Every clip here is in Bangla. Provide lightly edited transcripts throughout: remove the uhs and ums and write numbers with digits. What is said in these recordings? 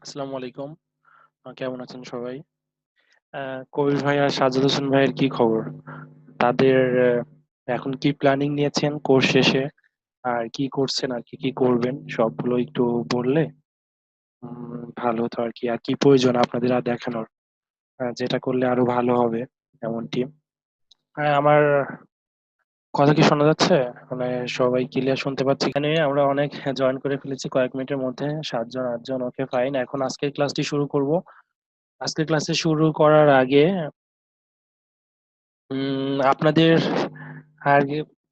আসসালামু আলাইকুম। কেমন আছেন সবাই? কবির ভাই আর সাজ্জাদ হোসেন ভাইয়ের কি খবর? তাদের এখন কি প্ল্যানিং নিয়েছেন কোর্স শেষে? আর কি করছেন আর কি করবেন সবগুলো একটু বললে ভালো হতো আর কি। আর কি প্রয়োজন আপনাদের আর দেখানোর? যেটা করলে আরো ভালো হবে এমনটি। আমার কথা কি শোনা যাচ্ছে? মানে সবাই ক্লিয়ার শুনতে পাচ্ছি? এখানে আমরা অনেক জয়েন করে ফেলেছি কয়েক মিনিটের মধ্যে, 7 জন 8 জন। ওকে ফাইন, এখন আজকের ক্লাসটি শুরু করব। আজকের ক্লাসে শুরু করার আগে আপনাদের আর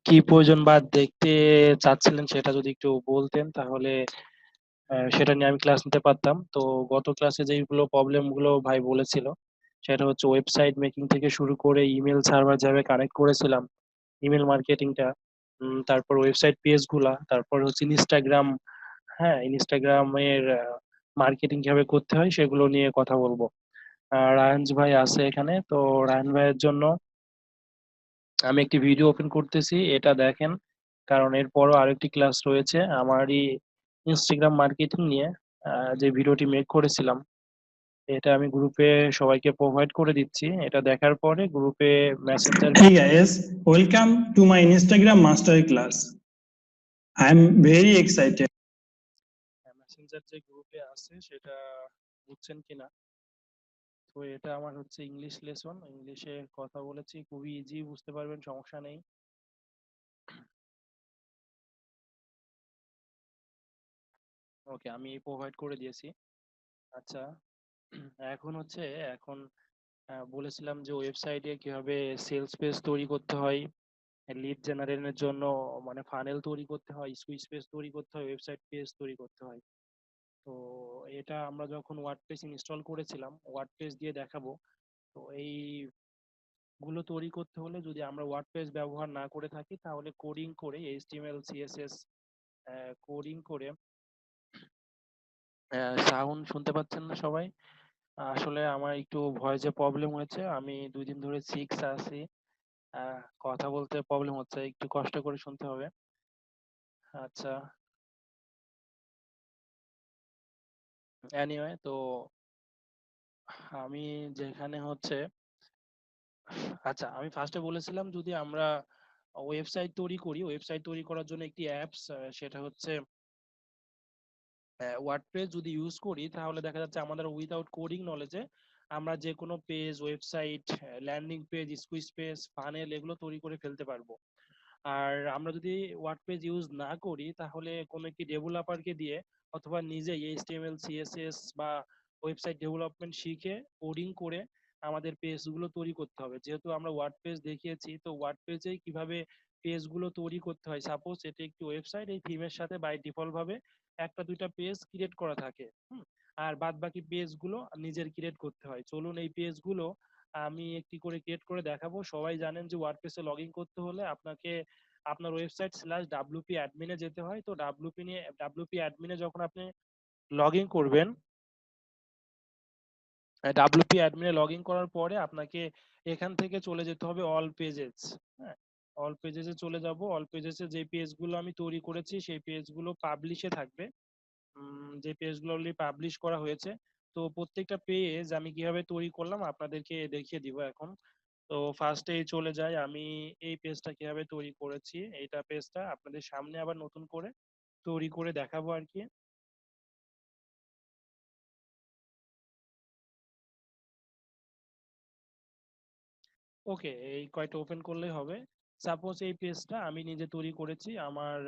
কি প্রয়োজন বা দেখতে চাচ্ছিলেন সেটা যদি একটু বলতেন তাহলে সেটা নিয়ে আমি ক্লাস নিতে পারতাম। তো গত ক্লাসে যেগুলো প্রবলেম গুলো ভাই বলেছিল সেটা হচ্ছে ওয়েবসাইট মেকিং থেকে শুরু করে ইমেল সার্ভার যাবে কানেক্ট করেছিলাম, ইমেল মার্কেটিংটা, তারপর ওয়েবসাইট পেজ গুলা, তারপর হচ্ছে ইনস্টাগ্রাম। হ্যাঁ, ইনস্টাগ্রামের মার্কেটিং কিভাবে করতে হয় সেগুলো নিয়ে কথা বলবো। রায়হান ভাই আছে এখানে, তো রায়হান ভাইয়ের জন্য আমি একটি ভিডিও ওপেন করতেছি, এটা দেখেন। কারণ এরপরও আরেকটি ক্লাস রয়েছে আমারই ইনস্টাগ্রাম মার্কেটিং নিয়ে, যে ভিডিওটি মেক করেছিলাম এটা আমি গ্রুপে সবাইকে প্রোভাইড করে দিচ্ছি। এটা দেখার পরে গ্রুপে Messenger Hey guys, welcome to my Instagram master class. I'm very excited. Messenger যে গ্রুপে আছে সেটা বুঝছেন কিনা? তো এটা আমার হচ্ছে ইংলিশ লেসন, ইংলিশে কথা বলেছি, খুবই ইজি, বুঝতে পারবেন, সমস্যা নেই। ওকে, আমি প্রোভাইড করে দিয়েছি। আচ্ছা, এখন হচ্ছে এখন বলেছিলাম যে ওয়েবসাইটে কিভাবে সেলস পেজ তৈরি করতে হয়, লিড জেনারেশনের জন্য মানে ফানেল তৈরি করতে হয়, সুইচ পেজ তৈরি করতে হয়, ওয়েবসাইট পেজ তৈরি করতে হয়। তো এটা আমরা যখন ওয়ার্ডপ্রেস ইনস্টল করেছিলাম, ওয়ার্ডপ্রেস দিয়ে দেখাবো। তো এই গুলো তৈরি করতে হলে যদি আমরা ওয়ার্ডপ্রেস ব্যবহার না করে থাকি তাহলে কোডিং করে এইচটিএমএল সিএসএস কোডিং করে। সাউন্ড শুনতে পাচ্ছেন না সবাই? আসলে আমার একটু ভয়েসে প্রবলেম হয়েছে, আমি 2 দিন ধরে সিক্স আছি। কথা বলতে প্রবলেম হচ্ছে, একটু কষ্ট করে শুনতে হবে। আচ্ছা, এনিওয়ে, তো আমি যেখানে হচ্ছে, আচ্ছা আমি ফার্স্টে বলেছিলাম যদি আমরা ওয়েবসাইট তৈরি করি, ওয়েবসাইট তৈরি করার জন্য একটি অ্যাপস, সেটা হচ্ছে ওয়ার্ডপ্রেস যদি ইউজ করি তাহলে দেখা যাচ্ছে আমাদের উইদাউট কোডিং নলেজে আমরা যে কোনো page, website, landing page, squeeze page, funnel এগুলো তৈরি করে ফেলতে পারবো। আর আমরা যদি ওয়ার্ডপ্রেস ইউজ না করি তাহলে কোনো একটি ডেভেলপারকে দিয়ে অথবা নিজে এইচটিএমএল সিএসএস বা ওয়েবসাইট ডেভেলপমেন্ট শিখে কোডিং করে আমাদের পেজগুলো তৈরি করতে হবে। যেহেতু আমরা ওয়ার্ডপ্রেস দেখিয়েছি, তো ওয়ার্ডপ্রেসেই কিভাবে পেজগুলো তৈরি করতে হয়। সাপোজ এটি একটি ওয়েবসাইট, এই থিমের সাথে বাই ডিফল্ট ভাবে একটা দুইটা পেজ ক্রিয়েট করা থাকে, আর বাদ বাকি পেজগুলো নিজের ক্রিয়েট করতে হয়। চলুন এই পেজগুলো আমি একটি করে ক্রিয়েট করে দেখাবো। সবাই জানেন যে ওয়ার্ডপ্রেসে লগ ইন করতে হলে আপনাকে আপনার ওয়েবসাইট স্ল্যাশ ডাব্লিউপি অ্যাডমিনে যেতে হয়। তো ডাব্লিউপি অ্যাডমিনে যখন আপনি লগ ইন করবেন, ডাব্লিউপি অ্যাডমিনে লগ ইন করার পরে আপনাকে এখান থেকে চলে যেতে হবে অল পেজেস। হ্যাঁ, অল পেজেসে চলে যাব। অল পেজেসে যে পেজগুলো আমি তৈরি করেছি সেই পেজগুলো পাবলিশে থাকবে, যে পেজগুলো অলরেডি পাবলিশ করা হয়েছে। তো প্রত্যেকটা পেজ আমি কিভাবে তৈরি করলাম আপনাদেরকে দেখিয়ে দিব এখন। তো ফার্স্টে চলে যাই, আমি এই পেজটা কিভাবে তৈরি করেছি, এইটা পেজটা আপনাদের সামনে আবার নতুন করে তৈরি করে দেখাবো আর কি। ওকে, এই কয়টা ওপেন করলেই হবে। সাপোজ এই পেজটা আমি নিজে তৈরি করেছি আমার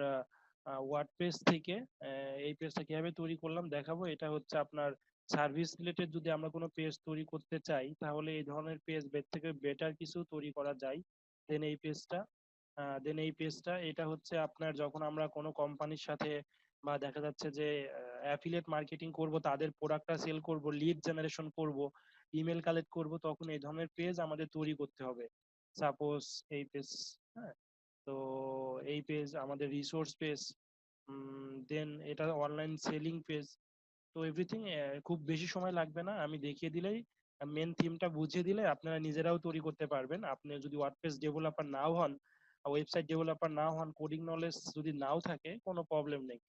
ওয়ার্ডপ্রেস থেকে। এই পেজটা কিভাবে তৈরি করলাম দেখাবো। এটা হচ্ছে আপনার সার্ভিস রিলেটেড, যদি আমরা কোনো পেজ তৈরি করতে চাই তাহলে এই ধরনের পেজ থেকে বেটার কিছু তৈরি করা যায়। দেন এই পেজটা এটা হচ্ছে আপনার যখন আমরা কোনো কোম্পানির সাথে বা দেখা যাচ্ছে যে অ্যাফিলিয়েট মার্কেটিং করব, তাদের প্রোডাক্টটা সেল করব, লিড জেনারেশন করব, ইমেল কালেক্ট করব, তখন এই ধরনের পেজ আমাদের তৈরি করতে হবে। সাপোজ এই পেজ, হ্যাঁ, তো এই পেজ আমাদের রিসোর্স পেজ, দেন এটা অনলাইন সেলিং পেজ। তো এভরিথিং খুব বেশি সময় লাগবে না, আমি দেখিয়ে দিলেই, মেন থিমটা বুঝিয়ে দিলে আপনারা নিজেরাও তৈরি করতে পারবেন। আপনি যদি ওয়ার্ডপ্রেস ডেভেলপার নাও হন, ওয়েবসাইট ডেভেলপার নাও হন, কোডিং নলেজ যদি নাও থাকে, কোনো প্রবলেম নেই।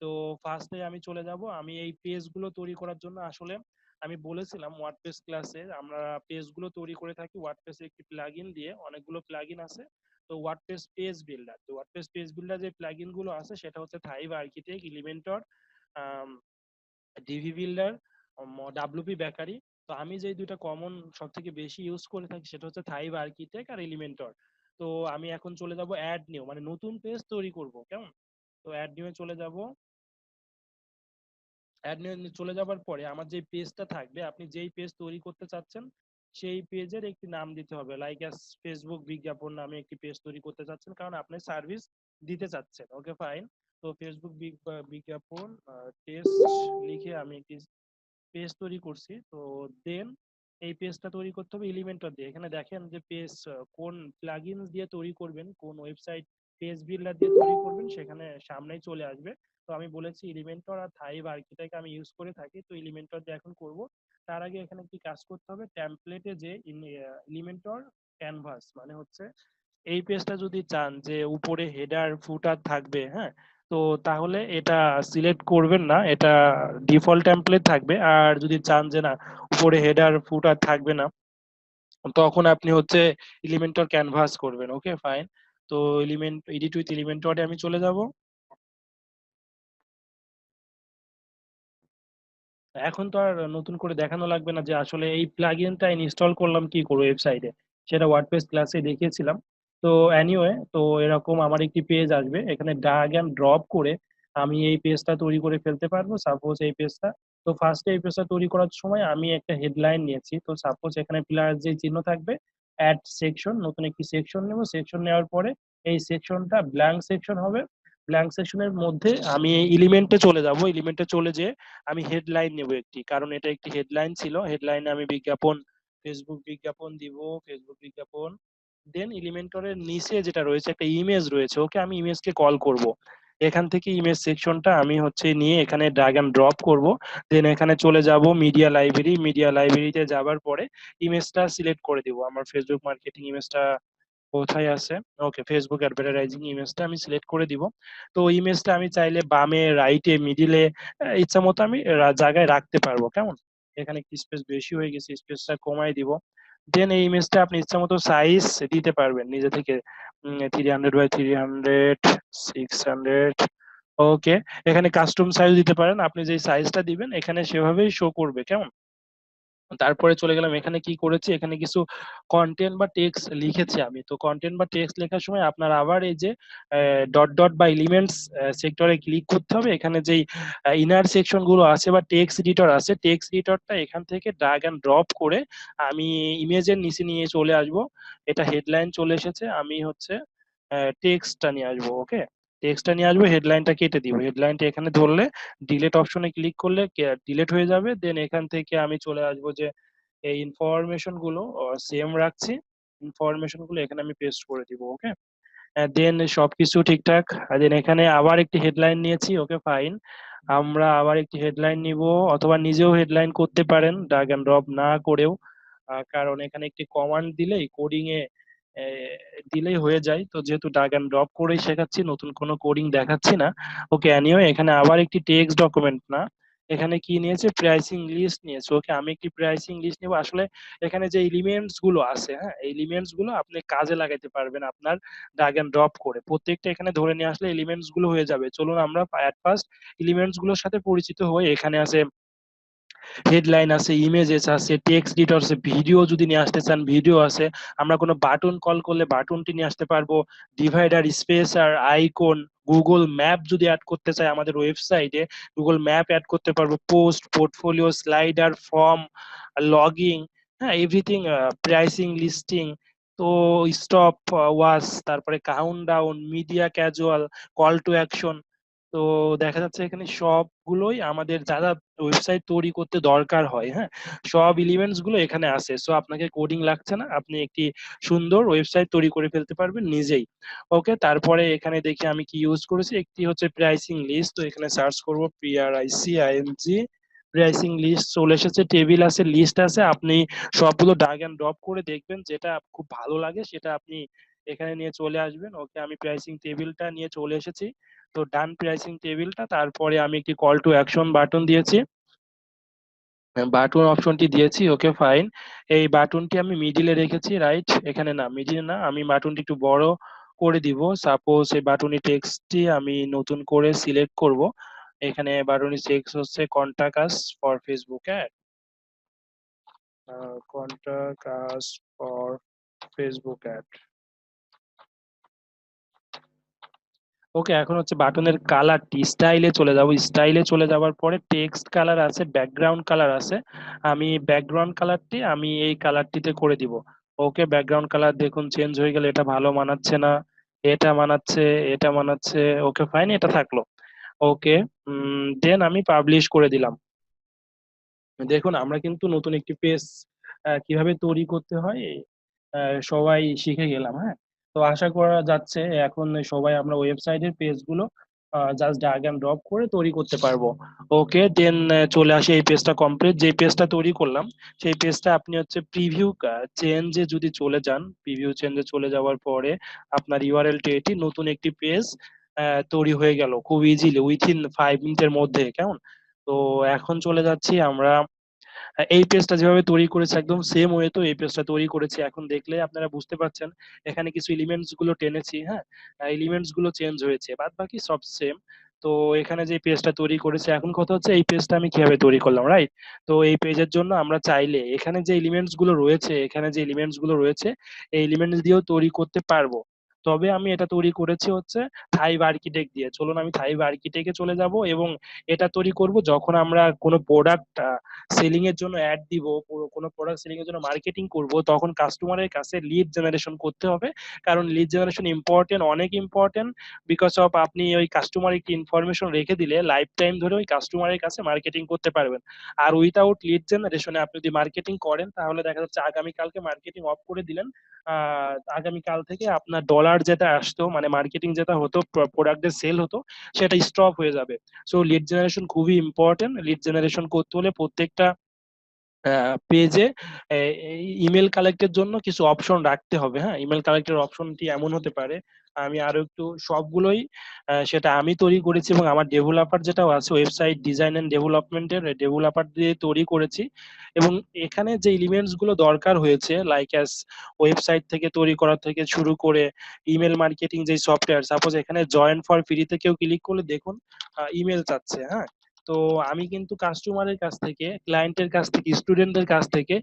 তো তো ফার্স্টে আমি চলে যাব, আমি এই পেজগুলো তৈরি করার জন্য আসলে আমি বলেছিলাম ওয়ার্ডপ্রেস ক্লাসে আমরা পেজগুলো তৈরি করে থাকি ওয়ার্ডপ্রেসের একটি প্লাগইন দিয়ে, অনেকগুলো প্লাগইন আছে। তো ওয়ার্ডপ্রেস পেজ বিল্ডার, তো ওয়ার্ডপ্রেস পেজ বিল্ডার যে প্লাগইন গুলো আছে সেটা হচ্ছে Thrive Architect, Elementor, Divi builder, WP bakery. তো আমি যে দুইটা কমন সব থেকে বেশি ইউজ করে থাকি সেটা হচ্ছে থাইভ আর্কিটেক্ট আর এলিমেন্টর। তো আমি এখন চলে যাব অ্যাড নিউ, মানে নতুন পেজ তৈরি করব, কেমন? তো অ্যাড নিউ এ চলে যাব। অ্যাড নিউ চলে যাবার পরে আমার যে পেজটা থাকবে, আপনি যেই পেজ তৈরি করতে চাচ্ছেন সেই পেজের একটি নাম দিতে হবে, লাইক অ্যাজ ফেসবুক বিজ্ঞাপন নামে একটি পেজ তৈরি করতে চাচ্ছেন, কারণ আপনি সার্ভিস দিতে চাচ্ছেন। Okay fine. তো ফেসবুক বিজ্ঞাপন টেস্ট লিখে আমি একটি পেজ তৈরি করছি। তো দেন এই পেজটা তৈরি করতে হবে এলিমেন্টর দিয়ে। এখানে দেখেন যে পেজ কোন প্লাগইনস দিয়ে তৈরি করবেন, কোন ওয়েবসাইট পেজ বিল্ডার দিয়ে তৈরি করবেন সেখানে সামনেই চলে আসবে। তো আমি বলেছি এলিমেন্টর আর থাইভ আর্কিটেক্ট আমি ইউজ করে থাকি, তো এলিমেন্টর দিয়ে এখন করব। তার আগে এখানে কি কাজ করতে হবে, টেমপ্লেটে যে এলিমেন্টর ক্যানভাস, মানে হচ্ছে এই পেজটা যদি চান যে উপরে হেডার ফুটার থাকবে, হ্যাঁ, তো তাহলে এটা সিলেক্ট করবেন না, এটা ডিফল্ট টেমপ্লেট থাকবে। আর যদি চান যে না উপরে হেডার ফুটার থাকবে না, তখন আপনি হচ্ছে এলিমেন্টর ক্যানভাস করবেন। Okay fine. তো এডিট উইথ এলিমেন্টরে আমি চলে যাব। এখন তো আর নতুন করে দেখানো লাগবে না যে আসলে এই প্লাগইনটা ইনস্টল করলাম কি করে ওয়েবসাইটে, সেটা ওয়ার্ডপ্রেস ক্লাসে দেখিয়েছিলাম। তো এনিওয়ে, তো এরকম আমার একটি পেজ আসবে, এখানে ড্র্যাগ এন্ড ড্রপ করে আমি এই পেজটা তৈরি করে ফেলতে পারবো। সাপোজ এই পেজটা, তো ফার্স্টে এই পেজটা তৈরি করার সময় আমি একটা হেডলাইন নিয়েছি। তো সাপোজ এখানে প্লাস যে চিহ্ন থাকবে, অ্যাড সেকশন, নতুন একটি সেকশন নেব। সেকশন নেওয়ার পরে এই সেকশনটা ব্ল্যাঙ্ক সেকশন হবে। ব্ল্যাঙ্ক সেকশনের মধ্যে আমি এলিমেন্টে চলে যাব, এলিমেন্টে চলে যেয়ে আমি হেডলাইন নেব একটি, কারণ এটা একটি হেডলাইন ছিল। হেডলাইনে আমি বিজ্ঞাপন, ফেসবুক বিজ্ঞাপন দিব, ফেসবুক বিজ্ঞাপন। দেন এলিমেন্টরের নিচে যেটা রয়েছে একটা ইমেজ রয়েছে, ওকে আমি ইমেজকে কল করব। এখান থেকে ইমেজ সেকশনটা আমি হচ্ছে নিয়ে এখানে ড্র্যাগ এন্ড ড্রপ করব। দেন এখানে চলে যাব মিডিয়া লাইব্রেরি, মিডিয়া লাইব্রেরিতে যাবার পরে ইমেজটা সিলেক্ট করে দিব। আমার ফেসবুক মার্কেটিং ইমেজটা কোথায় আছে? ওকে, ফেসবুক অ্যাডভার্টাইজিং ইমেজটা আমি সিলেক্ট করে দিব। তো ইমেজটা আমি চাইলে বামে, রাইটে, মিডিলে ইচ্ছা মতো আমি জায়গায় রাখতে পারবো, কেমন? এখানে একটু স্পেস বেশি হয়ে গেছে, স্পেসটা কমাই দিব। দেন এই ইমেজটা আপনি ইচ্ছা মতো সাইজ দিতে পারবেন নিজে থেকে, 300 বাই 300, 600। ওকে, এখানে কাস্টম সাইজ দিতে পারেন, আপনি যে সাইজটা দিবেন এখানে সেভাবেই শো করবে, কেমন? তারপরে চলে গেলাম, এখানে কি করেছি, এখানে কিছু কন্টেন্ট বা টেক্সট লিখেছি আমি। তো কন্টেন্ট বা টেক্সট লেখার সময় আপনার আবার এই যে ডট ডট বা এলিমেন্টস সেক্টরে ক্লিক করতে হবে। এখানে যেই ইনার সেকশন গুলো আছে বা টেক্সট এডিটর আছে, টেক্সট এডিটরটা এখান থেকে ড্র্যাগ এন্ড ড্রপ করে আমি ইমেজের নিচে নিয়ে চলে আসব। এটা হেডলাইন চলে এসেছে, আমি হচ্ছে টেক্সটটা নিয়ে আসবো। ওকে, টেক্সটটা নিয়ে আসবো, হেডলাইনটা কেটে দিব। হেডলাইনটা এখানে ধরলে ডিলেট অপশনে ক্লিক করলে ডিলেট হয়ে যাবে। দেন এখান থেকে আমি চলে আসবো যে এই ইনফরমেশন গুলো সেম রাখছি, ইনফরমেশন গুলো এখানে আমি পেস্ট করে দিব। ওকে, দেন সবকিছু ঠিকঠাক। দেন এখানে আবার একটি হেডলাইন নিয়েছি। ওকে ফাইন, আমরা আবার একটি হেডলাইন নিব, অথবা নিজেও হেডলাইন করতে পারেন ড্র্যাগ এন্ড ড্রপ না করেও, কারণ এখানে একটি কমান্ড দিলেই কোডিং এ দিলেই হয়ে যায়। তো যেহেতু ড্র্যাগ এন্ড ড্রপ করেই শেখাচ্ছি, নতুন কোনো কোডিং দেখাচ্ছি না। ওকে, এনিওয়ে এখানে আবার একটি টেক্সট ডকুমেন্ট না, এখানে কি নিয়েছে, প্রাইসিং লিস্ট নিয়েছে। ওকে, আমি একটি প্রাইসিং লিস্ট নেব। আসলে এখানে যে এলিমেন্টস গুলো আছে, হ্যাঁ, এই এলিমেন্টস গুলো আপনি কাজে লাগাতে পারবেন আপনার ড্র্যাগ এন্ড ড্রপ করে। প্রত্যেকটা এখানে ধরে নিয়ে আসলে এলিমেন্টস গুলো হয়ে যাবে। চলুন আমরা অ্যাট ফার্স্ট এলিমেন্টস গুলোর সাথে পরিচিত হই। এখানে আছে হেডলাইন আছে, ইমেজেস আছে, টেক্সট এডিটর আছে, ভিডিও যদি নিয়ে আসতে চান ভিডিও আছে, আমরা কোনো বাটন কল করলে বাটনটি নিয়ে আসতে পারবো, divider, spacer, icon, Google map যদি অ্যাড করতে চাই আমাদের ওয়েবসাইটে গুগল ম্যাপ অ্যাড করতে পারবো, post, portfolio, slider, form, logging, হ্যাঁ, এভরিথিং, প্রাইসিং, লিস্টিং। তো স্টপ ওয়াচ, তারপরে count down, media casual, call to action. তো দেখা যাচ্ছে এখানে সবগুলোই আমাদের যারা ওয়েবসাইট তৈরি করতে দরকার হয়, হ্যাঁ, সব এলিমেন্টস গুলো এখানে আছে। সো আপনাকে কোডিং লাগছে না, আপনি একটি সুন্দর ওয়েবসাইট তৈরি করে ফেলতে পারবেন নিজেই। ওকে, তারপরে এখানে দেখি আমি কি ইউজ করেছি, একটি হচ্ছে প্রাইসিং লিস্ট। তো এখানে সার্চ করব PRICING, প্রাইসিং লিস্ট চলে এসেছে, টেবিল আছে, লিস্ট আছে। আপনি সবগুলো ড্র্যাগ এন্ড ড্রপ করে দেখবেন যেটা খুব ভালো লাগে সেটা আপনি এখানে নিয়ে চলে আসবেন। ওকে, আমি প্রাইসিং টেবিলটা নিয়ে চলে এসেছি। তো ডান প্রাইসিং টেবিলটা, তারপরে আমি একটি কল টু অ্যাকশন বাটন দিয়েছি, বাটন অপশনটি দিয়েছি। Okay fine. এই বাটনটি আমি মিডিলে রেখেছি, রাইট? এখানে না, মিডিলে না, আমি বাটনটি একটু বড় করে দিব। সাপোজ এই বাটনের টেক্সটটি আমি নতুন করে সিলেক্ট করব। এখানে বাটনের টেক্সট হচ্ছে contact us for Facebook ad, contact us for Facebook ad. Okay, এখন হচ্ছে বাটনের কালারটি স্টাইলে চলে যাব। স্টাইলে চলে যাওয়ার পরে টেক্সট কালার আছে, ব্যাকগ্রাউন্ড কালার আছে। আমি ব্যাকগ্রাউন্ড কালারটি আমি এই কালারটিতে করে দিব। ওকে, ব্যাকগ্রাউন্ড কালার দেখুন চেঞ্জ হয়ে গেল, এটা ভালো মানাচ্ছে না, এটা মানাচ্ছে, এটা মানাচ্ছে। ওকে ফাইন, এটা থাকলো। ওকে, দেন আমি পাবলিশ করে দিলাম। দেখুন আমরা কিন্তু নতুন একটি পেজ কিভাবে তৈরি করতে হয় সবাই শিখে গেলাম। হ্যাঁ, তো আশা করা যাচ্ছে এখন সবাই আমরা ওয়েবসাইটের পেজগুলো জাস্ট ড্র্যাগ এন্ড ড্রপ করে তৈরি করতে পারবো। ওকে, দেন চলে আসি এই পেজটা কমপ্লিট। যে পেজটা তৈরি করলাম সেই পেজটা আপনি হচ্ছে প্রিভিউ চেঞ্জে যদি চলে যান, প্রিভিউ চেঞ্জে চলে যাওয়ার পরে আপনার ইউআরএল টি এটি নতুন একটি পেজ তৈরি হয়ে গেল খুব ইজিলি উইথিন 5 মিনিটের মধ্যে। কেমন? তো এখন চলে যাচ্ছি আমরা এই পেজটা যেভাবে তৈরি করেছে একদম সেম ওয়ে তো এই পেজটা তৈরি করেছি। এখন দেখলে আপনারা বুঝতে পারছেন এখানে কিছু এলিমেন্টস গুলো টেনেছি। হ্যাঁ, এলিমেন্টস গুলো চেঞ্জ হয়েছে, বাদ বাকি সব সেম। তো এখানে যে পেজটা তৈরি করেছে, এখন কথা হচ্ছে এই পেজটা আমি কিভাবে তৈরি করলাম, রাইট? তো এই পেজের জন্য আমরা চাইলে এখানে যে এলিমেন্টস গুলো রয়েছে, এখানে যে এলিমেন্টস গুলো রয়েছে এই এলিমেন্টস দিয়েও তৈরি করতে পারবো। তবে আমি এটা তৈরি করেছি হচ্ছে থাইভ আর্কিটেক্ট দিয়ে। চলুন আমি থাইভ আর্কিটেক্টে চলে যাব এবং এটা তৈরি করব যখন আমরা কোনো প্রোডাক্ট সেলিং এর জন্য অ্যাড দিব, কোনো প্রোডাক্ট সেলিং এর জন্য মার্কেটিং করব, তখন কাস্টমারের কাছে লিড জেনারেশন করতে হবে। কারণ লিড জেনারেশন ইম্পর্টেন্ট, অনেক ইম্পর্টেন্ট। বিকজ অফ আপনি ওই কাস্টমার একটি ইনফরমেশন রেখে দিলে লাইফ টাইম ধরে ওই কাস্টমারের কাছে মার্কেটিং করতে পারবেন। আর উইথাউট লিড জেনারেশনে আপনি যদি মার্কেটিং করেন তাহলে দেখা যাচ্ছে আগামীকালকে মার্কেটিং অফ করে দিলেন, আগামীকাল থেকে আপনার ডলার যেটা আসতো, মানে মার্কেটিং যেটা হতো, প্রোডাক্টের সেল হতো, সেটা স্টপ হয়ে যাবে। সো লিড জেনারেশন খুবই ইম্পর্টেন্ট। লিড জেনারেশন করতে হলে প্রত্যেকটা পেজে ইমেল কালেক্টের জন্য কিছু অপশন রাখতে হবে। হ্যাঁ, ইমেল কালেক্টের অপশনটি এমন হতে পারে, আমি আরো একটু সবগুলোই সেটা আমি তৈরি করেছি এবং আমার ডেভেলপার যেটাও আছে ওয়েবসাইট ডিজাইন এন্ড ডেভেলপমেন্টের ডেভেলপার দিয়ে তৈরি করেছি। এবং এখানে যে এলিমেন্টস গুলো দরকার হয়েছে লাইক অ্যাজ ওয়েবসাইট থেকে তৈরি করা থেকে শুরু করে ইমেল মার্কেটিং যে সফটওয়্যার, সাপোজ এখানে জয়েন ফর ফ্রিতে কেউ ক্লিক করলে দেখুন ইমেল চাচ্ছে। হ্যাঁ, তো আমি কিন্তু কাস্টমারের কাছ থেকে, ক্লায়েন্টের কাছ থেকে, স্টুডেন্টদের কাছ থেকে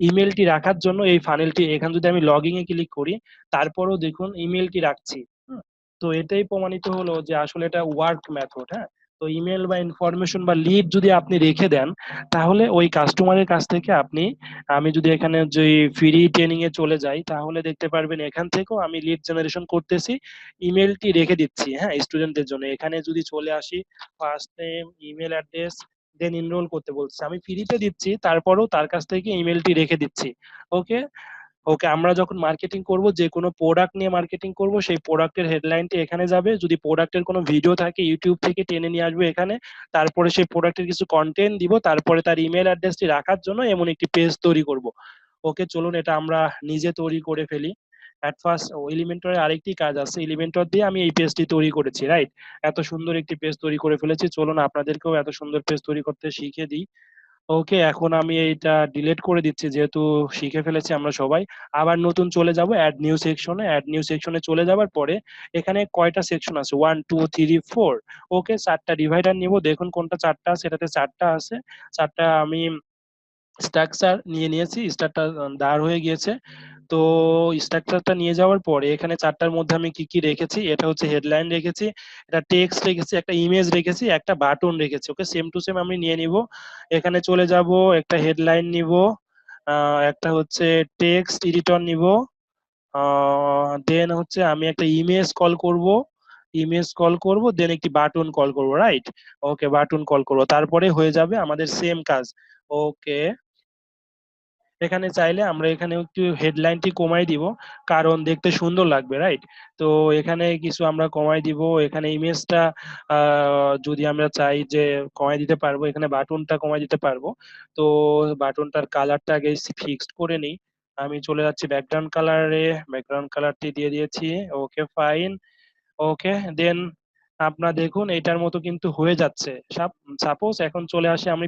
ইমেলটি রাখার জন্য এই ফানেলটি, এখানে যদি আমি লগইন এ ক্লিক করি তারপরেও দেখুন ইমেলটি রাখছি। হুম, তো এটাই প্রমাণিত হলো যে আসলে এটা ওয়ার্ক মেথড। হ্যাঁ, তো ইমেল বা ইনফরমেশন বা লিড যদি আপনি রেখে দেন তাহলে ওই কাস্টমারের কাছ থেকে আপনি, আমি যদি এখানে যে ফ্রি ট্রেনিং এ চলে যাই তাহলে দেখতে পারবেন এখান থেকেও আমি লিড জেনারেশন করতেছি, ইমেলটি রেখে দিচ্ছি। হ্যাঁ, স্টুডেন্টদের জন্য এখানে যদি চলে আসি, ফার্স্ট নেম, ইমেল অ্যাড্রেস, দেন এনরোল করতে বলছে, আমি ফ্রিতে দিচ্ছি তারপরেও তার কাছ থেকে ইমেলটি রেখে দিচ্ছি। ওকে, ওকে, আমরা যখন মার্কেটিং করব, যে কোনো প্রোডাক্ট নিয়ে মার্কেটিং করব, সেই প্রোডাক্টের হেডলাইনটি এখানে যাবে। যদি প্রোডাক্টের কোনো ভিডিও থাকে ইউটিউব থেকে টেনে নিয়ে আসবে এখানে, তারপরে সেই প্রোডাক্টের কিছু কন্টেন্ট দিব, তারপরে তার ইমেল অ্যাড্রেসটি রাখার জন্য এমন একটি পেজ তৈরি করব। ওকে, চলুন এটা আমরা নিজে তৈরি করে ফেলি। এট ফার্স্ট এলিমেন্টরের আরেকটি কাজ আছে, এলিমেন্টর দিয়ে আমি এই পেজটি তৈরি করেছি, রাইট? এত সুন্দর একটি পেজ তৈরি করে ফেলেছি, চলুন আপনাদেরকেও এত সুন্দর পেজ তৈরি করতে শিখিয়ে দিই। ওকে, এখন আমি এইটা ডিলিট করে দিচ্ছি যেহেতু শিখে ফেলেছি আমরা সবাই। আবার নতুন চলে যাব অ্যাড নিউ সেকশনে। অ্যাড নিউ সেকশনে চলে যাওয়ার পরে এখানে কয়টা সেকশন আছে, 1 2 3 4। ওকে, 4টা ডিভাইডার নিব, দেখুন কোনটা 4টা আছে, এটাতে 4টা আছে। 4টা আমি স্ট্রাকচার নিয়ে নিয়েছি, স্ট্রাকচারটা দাঁড় হয়ে গিয়েছে। তো স্ট্রাকচারটা নিয়ে যাওয়ার পরে এখানে 4টার মধ্যে আমি কি কি রেখেছি, এটা হচ্ছে হেডলাইন রেখেছি, এটা টেক্সট রেখেছি, একটা ইমেজ রেখেছি, একটা বাটন রেখেছি। ওকে, সেম টু সেম আমি নিয়ে নিব। এখানে চলে যাব, একটা হেডলাইন নিব, একটা হচ্ছে টেক্সট এডিটর নিব, দেন হচ্ছে আমি একটা ইমেজ কল করব, দেন একটি বাটন কল করব, রাইট? ওকে, বাটন কল করব, তারপরে হয়ে যাবে আমাদের সেম কাজ। ওকে, এখানে চাইলে আমরা এখানে একটু হেডলাইনটি কমাই দিব কারণ দেখতে সুন্দর লাগবে, রাইট? তো এখানে কিছু আমরা কমাই দিব, এখানে ইমেজটা যদি আমরা চাই যে কমাই দিতে পারবো, এখানে বাটনটা কমাই দিতে পারবো। তো বাটনটার কালারটা আগে ফিক্সড করে নিই। আমি চলে যাচ্ছি ব্যাকগ্রাউন্ড কালারে, ব্যাকগ্রাউন্ড কালারটি দিয়ে দিয়েছি। Okay fine. ওকে দেন আপনারা দেখুন এটার মতো কিন্তু হয়ে যাচ্ছে। সাপোজ এখন চলে আসে আমি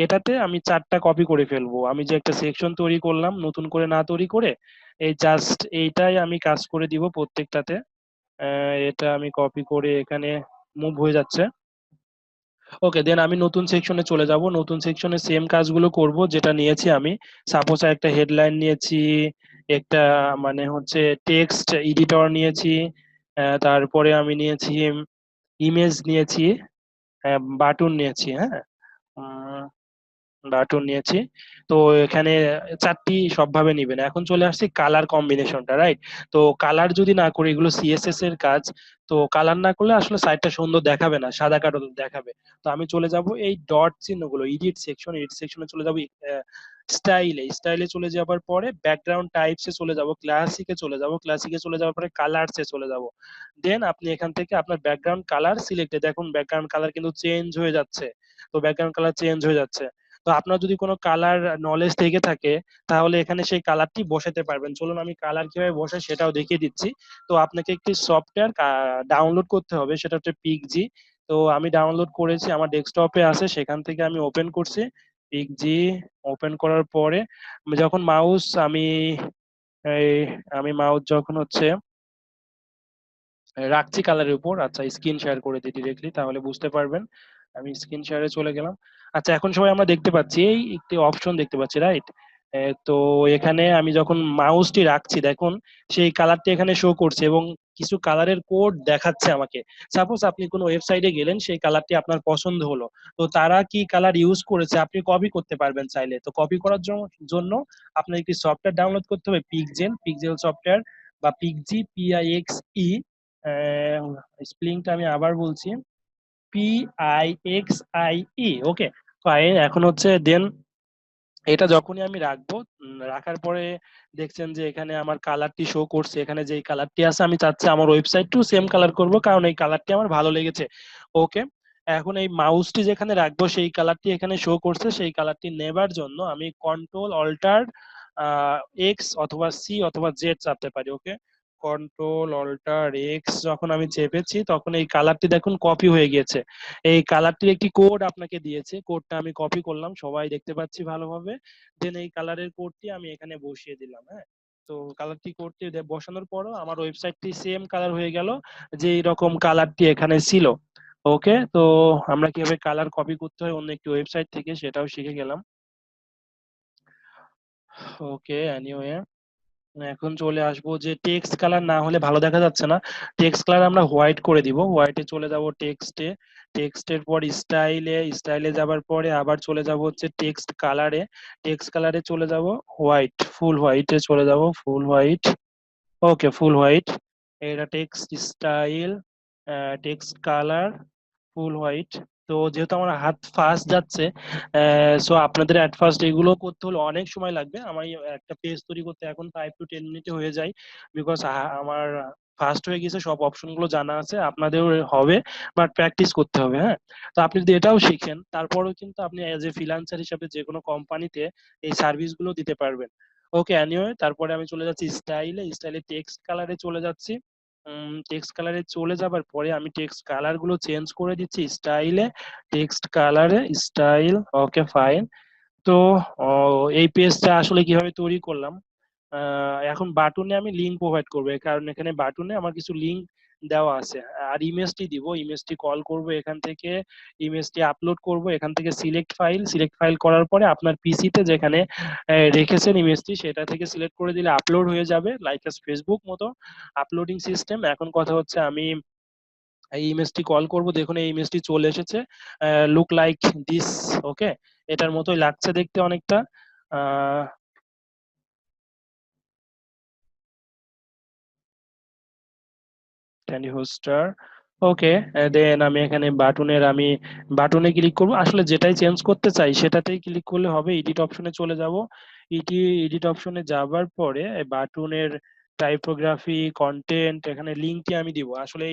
এটাতে আমি 4টা কপি করে ফেলবো। আমি যে একটা সেকশন তৈরি করলাম নতুন করে না তৈরি করে, এই জাস্ট এইটাই আমি কাজ করে দিব প্রত্যেকটাতে। এটা আমি কপি করে এখানে মুভ হয়ে যাচ্ছে। ওকে দেন আমি নতুন সেকশনে চলে যাব। নতুন সেকশনে সেম কাজগুলো করব যেটা নিয়েছি আমি। সাপোজ একটা হেডলাইন নিয়েছি, একটা মানে হচ্ছে টেক্সট এডিটর নিয়েছি, তারপরে আমি নিয়েছি ইমেজ নিয়েছি, বাটন নিয়েছি, হ্যাঁ, বাটন নিয়েছি। তো এখানে 4টি সবভাবে নিবেন। এখন চলে আসছি কালার কম্বিনেশনটা, রাইট? তো কালার যদি না করি, এগুলো সিএসএস এর কাজ, তো কালার না করলে আসলে সাইটটা সুন্দর দেখাবে না, সাদা কালো দেখাবে। তো আমি চলে যাব এই ডট চিহ্নগুলো, এডিট সেকশনে চলে যাব, স্টাইলে চলে যাবার পরে ব্যাকগ্রাউন্ড টাইপসে চলে যাব, ক্লাসিকে চলে যাওয়ার পরে কালারসে চলে যাব। দেন আপনি এখান থেকে আপনার ব্যাকগ্রাউন্ড কালার সিলেক্টে দেখুন ব্যাকগ্রাউন্ড কালার কিন্তু চেঞ্জ হয়ে যাচ্ছে। তো ব্যাকগ্রাউন্ড কালার চেঞ্জ হয়ে যাচ্ছে। তো আপনার যদি কোনো কালার নলেজ থেকে থাকে তাহলে এখানে সেই কালারটি বসাতে পারবেন। চলুন আমি কালার কিভাবে বসাই সেটাও দেখিয়ে দিচ্ছি। তো আপনাকে একটি সফটওয়্যার ডাউনলোড করতে হবে, সেটা হচ্ছে পিক্সজি। তো আমি ডাউনলোড করেছি, আমার ডেস্কটপে আছে, সেখান থেকে আমি ওপেন করছি পিক্সজি। ওপেন করার পরে যখন মাউস এই আমি মাউস যখন হচ্ছে রাখছি কালারের উপর, আচ্ছা স্ক্রিন শেয়ার করে দিই ডিরেক্টলি তাহলে বুঝতে পারবেন। আমি স্ক্রিন শেয়ারে চলে গেলাম। আচ্ছা এখন সবাই আমরা দেখতে পাচ্ছি এই একটি অপশন দেখতে পাচ্ছি, রাইট? তো এখানে আমি যখন মাউসটি রাখছি দেখুন সেই কালারটি এখানে শো করছে এবং কিছু কালারের কোড দেখাচ্ছে আমাকে। সাপোজ আপনি কোনো ওয়েবসাইটে গেলেন, সেই কালারটি আপনার পছন্দ হলো, তো তারা কি কালার ইউজ করেছে আপনি কপি করতে পারবেন চাইলে। তো কপি করার জন্য আপনার একটি সফটওয়্যার ডাউনলোড করতে হবে, পিক্সেল সফটওয়্যার বা পিক্সজি, PIXE। স্পেলিংটা আমি আবার বলছি, PIXIE। Okay fine. এখন হচ্ছে দেন এটা যখনই আমি রাখবো, রাখার পরে দেখছেন যে এখানে আমার কালারটি শো করছে, এখানে যে কালারটি আছে আমি চাচ্ছি আমার ওয়েবসাইটটিও সেম কালার করব কারণ এই কালারটি আমার ভালো লেগেছে। ওকে এখন এই মাউসটি যেখানে রাখবো সেই কালারটি এখানে শো করছে, সেই কালারটি নেবার জন্য আমি কন্ট্রোল অল্টার এক্স অথবা সি অথবা জেড চাপতে পারি। ওকে কন্ট্রোল অল্টার এক্স যখন আমি চেপেছি তখন এই কালারটি দেখুন কপি হয়ে গিয়েছে। এই কালারটির একটি কোড আপনাকে দিয়েছে, কোডটা আমি কপি করলাম, সবাই দেখতে পাচ্ছি ভালোভাবে। দেন এই কালারের কোডটি আমি এখানে বসিয়ে দিলাম, হ্যাঁ। তো কালারটি কোডটি বসানোর পরও আমার ওয়েবসাইটটি সেম কালার হয়ে গেল যে এরকম কালারটি এখানে ছিল। ওকে তো আমরা কিভাবে কালার কপি করতে হয় অন্য একটি ওয়েবসাইট থেকে সেটাও শিখে গেলাম। ওকে এনিওয়ে এখন চলে আসবো যে টেক্সট কালার না হলে ভালো দেখা যাচ্ছে না, টেক্সট কালার আমরা হোয়াইট করে দিব। হোয়াইটে চলে যাব টেক্সটে, টেক্সটের পর স্টাইলে যাবার পরে আবার চলে যাব হচ্ছে টেক্সট কালারে, টেক্সট কালারে চলে যাব হোয়াইট, ফুল হোয়াইটে চলে যাব, ফুল হোয়াইট। ওকে ফুল হোয়াইট। এটা টেক্সট স্টাইল, টেক্সট কালার, ফুল হোয়াইট। তো যেহেতু আমার হাত ফাস্ট যাচ্ছে, সো আপনাদের অ্যাট ফার্স্ট এগুলো করতে হলে অনেক সময় লাগবে। আমার এই একটা পেজ তৈরি করতে এখন 5 to 10 মিনিটে হয়ে যায়, বিকজ আমার ফার্স্ট হয়ে গেছে, সব অপশন গুলো জানা আছে, আপনাদের হবে, বাট প্র্যাকটিস করতে হবে, হ্যাঁ। তো আপনি যদি এটাও শিখেন তারপরেও কিন্তু আপনি অ্যাজ এ ফ্রিল্যান্সার হিসাবে যে কোনো কোম্পানিতে এই সার্ভিস গুলো দিতে পারবেন। ওকে এনিওয়ে তারপরে আমি চলে যাচ্ছি স্টাইলে টেক্সট কালারে চলে যাচ্ছি। টেক্সট কালারে চলে যাবার পরে আমি টেক্সট কালার গুলো চেঞ্জ করে দিচ্ছি স্টাইলে, টেক্সট কালারে, স্টাইল। Okay fine. তো এই পেজটা আসলে কিভাবে তৈরি করলাম, এখন বাটনে আমি লিঙ্ক প্রোভাইড করবো, কারণ এখানে বাটনে আমার কিছু লিঙ্ক দেওয়া আছে। আর ইমেজটি দিব, ইমেজটি কল করব এখান থেকে, ইমেজটি আপলোড করব এখান থেকে, সিলেক্ট ফাইল করার পরে আপনার পিসিতে যেখানে রেখেছেন ইমেজটি সেটা থেকে সিলেক্ট করে দিলে আপলোড হয়ে যাবে, লাইক এস ফেসবুক মতো আপলোডিং সিস্টেম। এখন কথা হচ্ছে আমি এই ইমেজটি কল করব, দেখুন এই ইমেজটি চলে এসেছে, লুক লাইক দিস। ওকে এটার মতোই লাগছে দেখতে অনেকটা। ক্যান্ডি হোস্টার। ওকে দেন আমি এখানে বাটনে ক্লিক করব, আসলে যেটাই চেঞ্জ করতে চাই সেটাতেই ক্লিক করলে হবে। এডিট অপশনে চলে যাব, এডিট অপশনে যাবার পরে বাটনের টাইপোগ্রাফি, কন্টেন্ট, এখানে লিঙ্কটি আমি দিব। আসলে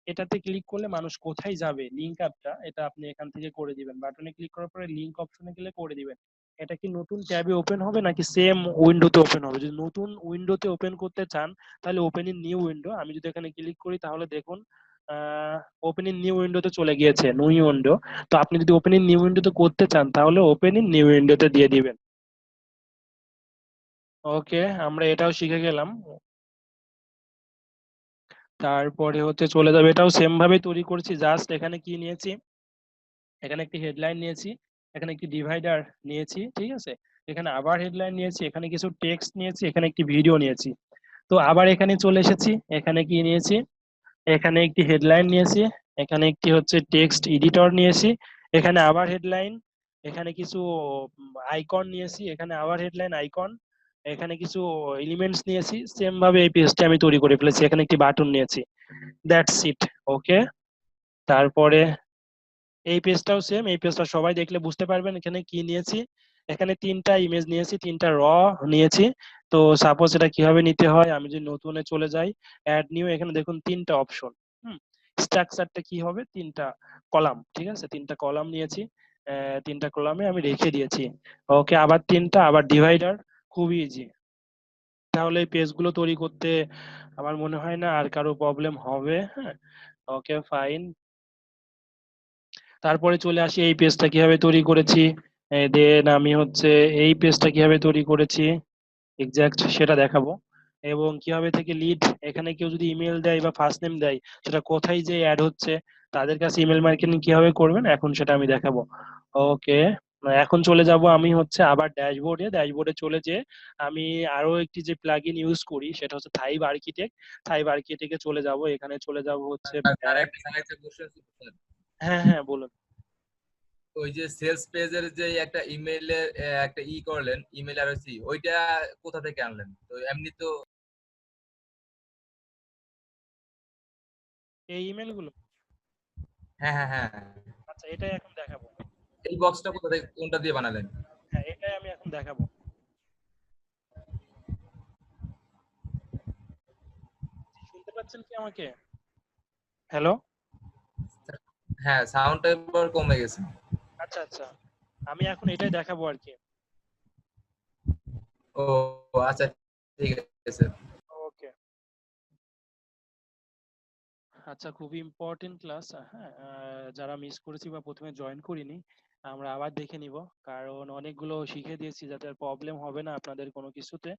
এটাতে ক্লিক করলে মানুষ কোথায় যাবে লিঙ্ক আপটা, এটা আপনি এখান থেকে করে দিবেন, বাটনে ক্লিক করার পরে লিঙ্ক অপশনে গেলে করে দিবেন। এটা কি নতুন ট্যাবে ওপেন হবে নাকি সেম উইন্ডোতে ওপেন হবে? যদি নতুন উইন্ডোতে ওপেন করতে চান তাহলে ওপেন ইন নিউ উইন্ডো, আমি যদি এখানে ক্লিক করি তাহলে দেখুন ওপেন ইন নিউ উইন্ডোতে চলে গিয়েছে, নিউ উইন্ডো। তো আপনি যদি ওপেন ইন নিউ উইন্ডোতে করতে চান তাহলে ওপেন ইন নিউ উইন্ডোতে দিয়ে দিবেন। ওকে, আমরা এটাও শিখে গেলাম। তারপরে হচ্ছে চলে যাবে, এটাও সেম ভাবে তৈরি করেছি, জাস্ট এখানে কি নিয়েছি, এখানে একটি হেডলাইন নিয়েছি, এখানে একটি ডিভাইডার নিয়েছি, ঠিক আছে, এখানে আবার হেডলাইন নিয়েছি, এখানে কিছু টেক্সট নিয়েছি, এখানে একটি ভিডিও নিয়েছি। তো আবার এখানে চলে এসেছি, এখানে কি নিয়েছি, এখানে একটি হেডলাইন নিয়েছি, এখানে একটি হচ্ছে টেক্সট এডিটর নিয়েছি, এখানে আবার হেডলাইন, এখানে কিছু আইকন নিয়েছি, এখানে আবার হেডলাইন আইকন, এখানে কিছু এলিমেন্টস নিয়েছি। সেম ভাবে এই পেজটি আমি তৈরি করে ফেলেছি, এখানে একটি বাটন নিয়েছি। That's it. ওকে, তারপরে এই পেজটাও সেম, এই পেজটা সবাই দেখলে বুঝতে পারবেন এখানে কি নিয়েছি। এখানে তিনটা ইমেজ নিয়েছি, তিনটা নিয়েছি। তো সাপোজ এটা কিভাবে নিতে হয়, আমি যদি নতুনে চলে যাই, অ্যাড নিউ, এখানে দেখুন তিনটা অপশন। স্ট্রাকচারটা কি হবে, তিনটা কলাম, ঠিক আছে, তিনটা কলাম নিয়েছি, তিনটা কলামে আমি রেখে দিয়েছি। ওকে, আবার তিনটা, আবার ডিভাইডার, খুবই ইজি। তাহলে এই পেজগুলো তৈরি করতে আমার মনে হয় না আর কারো প্রবলেম হবে। হ্যাঁ, ওকে ফাইন। তারপরে চলে আসি এই পেজটা কিভাবে তৈরি করেছি, দেন আমি হচ্ছে এই পেজটা কিভাবে তৈরি করেছি এক্সাক্ট সেটা দেখাবো। এবং কিভাবে থেকে লিড, এখানে কেউ যদি ইমেল দেয় বা ফার্স্ট নেম দেয়, সেটা কোথায় যে অ্যাড হচ্ছে, তাদের কাছে ইমেল মার্কেটিং কিভাবে করবেন এখন সেটা আমি দেখাবো। ওকে, এখন চলে যাব আমি হচ্ছে আবার ড্যাশবোর্ডে, ড্যাশবোর্ডে চলে যে আমি আরো একটি যে প্লাগইন ইউজ করি সেটা হচ্ছে থাইভ আর্কিটেক্ট। থাইভ আর্কিটেক্টে চলে যাব, এখানে চলে যাব হচ্ছে স্যার ব্যাক। একটা কোশ্চেন ছিল স্যার। হ্যাঁ হ্যাঁ বলুন। ওই যে সেলস পেজের যে একটা ইমেইলের একটা করলেন, ইমেল আরসি, ওইটা কোথা থেকে আনলেন? তো এমনি তো এই ইমেল গুলো, হ্যাঁ হ্যাঁ হ্যাঁ, আচ্ছা এটাই এখন দেখাবো। এই বক্সটা কোথা থেকে, কোনটা দিয়ে বানালেন? হ্যাঁ এটাই আমি এখন দেখাবো। শুনতে পাচ্ছেন কি আমাকে? হ্যালো। হ্যাঁ, সাউন্ডটা এবার কমে গেছে। আচ্ছা আচ্ছা, আমি এখন এটাই দেখাবো আর কি। ও আচ্ছা, ঠিক আছে। ওকে, আচ্ছা খুবই ইম্পর্টেন্ট ক্লাস। হ্যাঁ, যারা মিস করেছি বা প্রথমে জয়েন করিনি, আমরা আবার দেখে নিব, কারণ অনেকগুলো শিখে দিয়েছি যাতে আর প্রবলেম হবে না আপনাদের কোনো কিছুতে।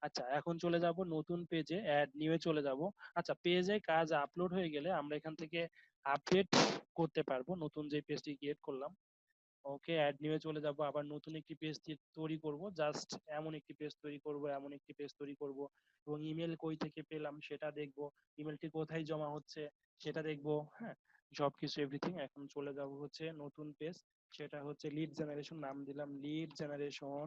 আচ্ছা এখন চলে যাব নতুন পেজে, অ্যাড নিউয়ে চলে যাব। আচ্ছা, পেজে কাজ আপলোড হয়ে গেলে আমরা এখান থেকে আপডেট করতে পারবো, নতুন যে পেজটি ক্রিয়েট করলাম। ওকে, অ্যাড নিউয়ে চলে যাব, আবার নতুন একটি পেজ তৈরি করব, জাস্ট এমন একটি পেজ তৈরি করব, এমন একটি পেজ তৈরি করব, এবং ইমেল কই থেকে পেলাম সেটা দেখব, ইমেলটি কোথায় জমা হচ্ছে সেটা দেখব। হ্যাঁ, সবকিছু এভরিথিং। এখন চলে যাব হচ্ছে নতুন পেজ, সেটা হচ্ছে লিড জেনারেশন, নাম দিলাম লিড জেনারেশন।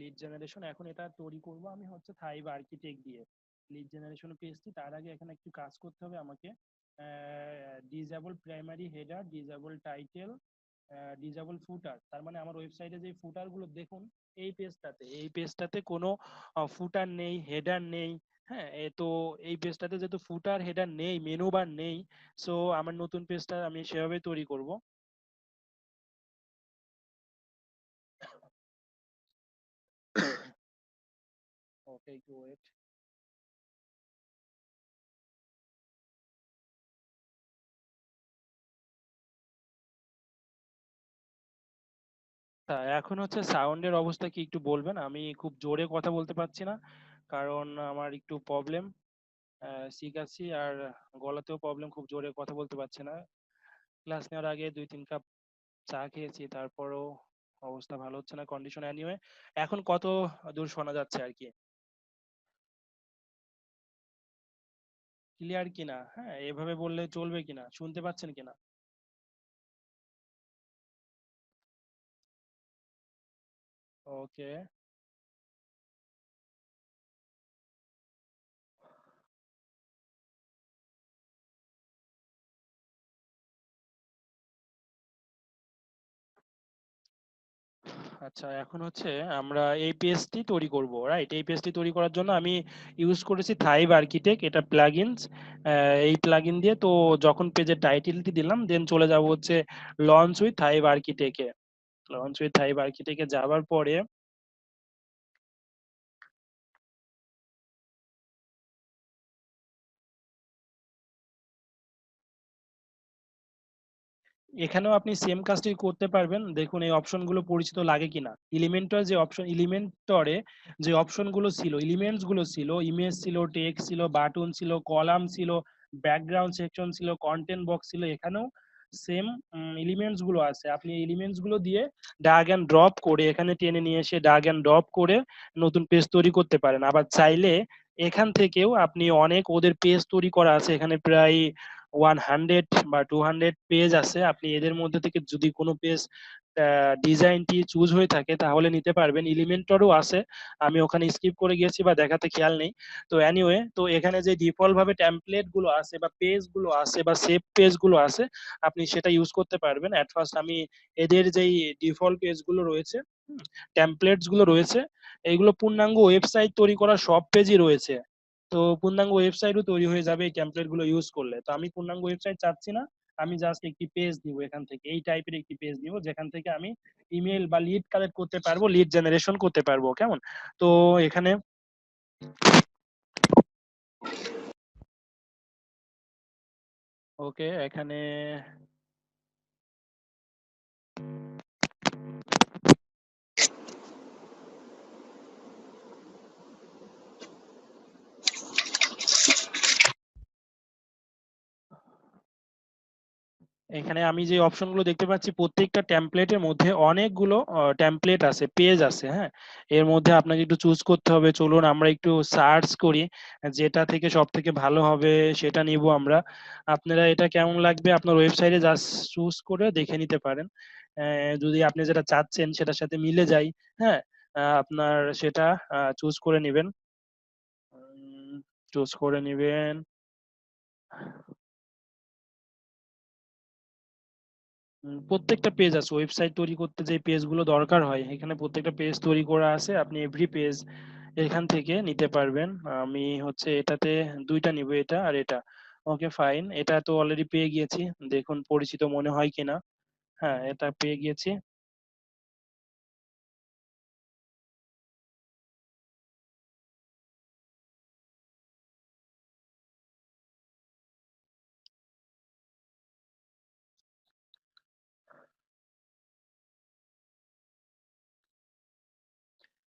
লিড জেনারেশন এখন এটা তৈরি করব আমি হচ্ছে থাইভ আর্কিটেক্ট দিয়ে লিড জেনারেশন পেজটি। তার আগে এখানে একটু কাজ করতে হবে আমাকে, disable primary header, disable title, disable footer. তার মানে আমার ওয়েবসাইটে যে ফুটার গুলো দেখুন, এই পেজটাতে কোনো ফুটার নেই, হেডার নেই। হ্যাঁ, তো এই পেজটাতে যেহেতু ফুটার হেডার নেই, মেনু বার নেই, সো আমার নতুন পেজটা আমি সেভাবে তৈরি করব। ওকে, একটু ওয়েট। তা এখন হচ্ছে সাউন্ডের অবস্থা কি একটু বলবেন? আমি খুব জোরে কথা বলতে পারছি না, কারণ আমার একটু প্রবলেম, সিক আছি, আর গলাতেও প্রবলেম, খুব জোরে কথা বলতে পারছি না। ক্লাস নেওয়ার আগে 2-3 কাপ চা খেয়েছি, তারপরও অবস্থা ভালো হচ্ছে না, কন্ডিশন এনিওয়ে। এখন কত দূর শোনা যাচ্ছে আর কি, ক্লিয়ার কিনা? হ্যাঁ, এভাবে বললে চলবে কিনা, শুনতে পাচ্ছেন কিনা? ওকে, আচ্ছা এখন হচ্ছে আমরা এই পেজটি তৈরি করব, রাইট? এই পেজটি তৈরি করার জন্য আমি ইউজ করেছি থাইভ আর্কিটেক্ট, এটা প্লাগইনস। এই প্লাগইন দিয়ে তো যখন পেজের টাইটেলটি দিলাম, দেন চলে যাব হচ্ছে লঞ্চ উইথ থাইভ আর্কিটেক্টে। লঞ্চ উইথ হাইবারকিটেকে যাওয়ার পরে এখানেও আপনি সেম কাজটি করতে পারবেন। দেখুন এই অপশনগুলো পরিচিত লাগে কিনা। এলিমেন্টরে যে অপশনগুলো ছিল, এলিমেন্টস গুলো ছিল, ইমেজ ছিল, টেক্সট ছিল, বাটন ছিল, কলাম ছিল, ব্যাকগ্রাউন্ড সেকশন ছিল, কন্টেন্ট বক্স ছিল, এখানেও সেম এলিমেন্টস গুলো আছে। আপনি এলিমেন্টস গুলো দিয়ে ড্র্যাগ এন্ড ড্রপ করে এখানে টেনে নিয়ে এসে ড্র্যাগ এন্ড ড্রপ করে নতুন পেজ তৈরি করতে পারেন। আবার চাইলে এখান থেকেও আপনি অনেক ওদের পেজ তৈরি করা আছে, এখানে প্রায় 100 বা 200 পেজ আছে। আপনি এদের মধ্যে থেকে যদি কোনো পেজ ডিজাইনটি চুজ হয়ে থাকে তাহলে নিতে পারবেন। এলিমেন্টরও আছে, আমি ওখানে স্কিপ করে গেছি বা দেখাতে খেয়াল নেই। তো এনিওয়ে, তো এখানে যে ডিফল্ট ভাবে টেমপ্লেট গুলো আছে বা পেজ গুলো আছে বা সেভ পেজ গুলো আছে, আপনি সেটা ইউজ করতে পারবেন। এট ফার্স্ট আমি এদের যেই ডিফল্ট পেজ গুলো রয়েছে, টেমপ্লেটস গুলো রয়েছে, এইগুলো পূর্ণাঙ্গ ওয়েবসাইট তৈরি করা সব পেজই রয়েছে। তো পূর্ণাঙ্গ ওয়েবসাইটও তৈরি হয়ে যাবে এই টেমপ্লেট গুলো ইউজ করলে। তো আমি পূর্ণাঙ্গ ওয়েবসাইট চাচ্ছি না, আমি জাস্ট একটি পেজ নিব এখান থেকে, এই টাইপের একটি পেজ নিব যেখান থেকে আমি ইমেল বা লিড কালেক্ট করতে পারবো, লিড জেনারেশন করতে পারবো। কেমন? তো এখানে ওকে, এখানে এখানে আমি যে অপশনগুলো দেখতে পাচ্ছি প্রত্যেকটা টেমপ্লেটের মধ্যে অনেকগুলো টেমপ্লেট আছে, পেজ আছে। হ্যাঁ, এর মধ্যে আপনাকে একটু চুজ করতে হবে। চলুন আমরা একটু সার্চ করি, যেটা থেকে সব থেকে ভালো হবে সেটা নিব আমরা। আপনারা এটা কেমন লাগবে আপনার ওয়েবসাইটে জাস্ট চুজ করে দেখে নিতে পারেন। যদি আপনি যেটা চাচ্ছেন সেটার সাথে মিলে যায়, হ্যাঁ, আপনার সেটা চুজ করে নেবেন। চুজ করে নেবেন। প্রত্যেকটা পেজ আছে, ওয়েবসাইট তৈরি করতে যে পেজগুলো দরকার হয় এখানে প্রত্যেকটা পেজ তৈরি করা আছে। আপনি এভরি পেজ এখান থেকে নিতে পারবেন। আমি হচ্ছে এটাতে দুইটা নিব, এটা আর এটা। ওকে ফাইন, এটা তো অলরেডি পেয়ে গিয়েছি। দেখুন পরিচিত মনে হয় কিনা। হ্যাঁ, এটা পেয়ে গিয়েছি।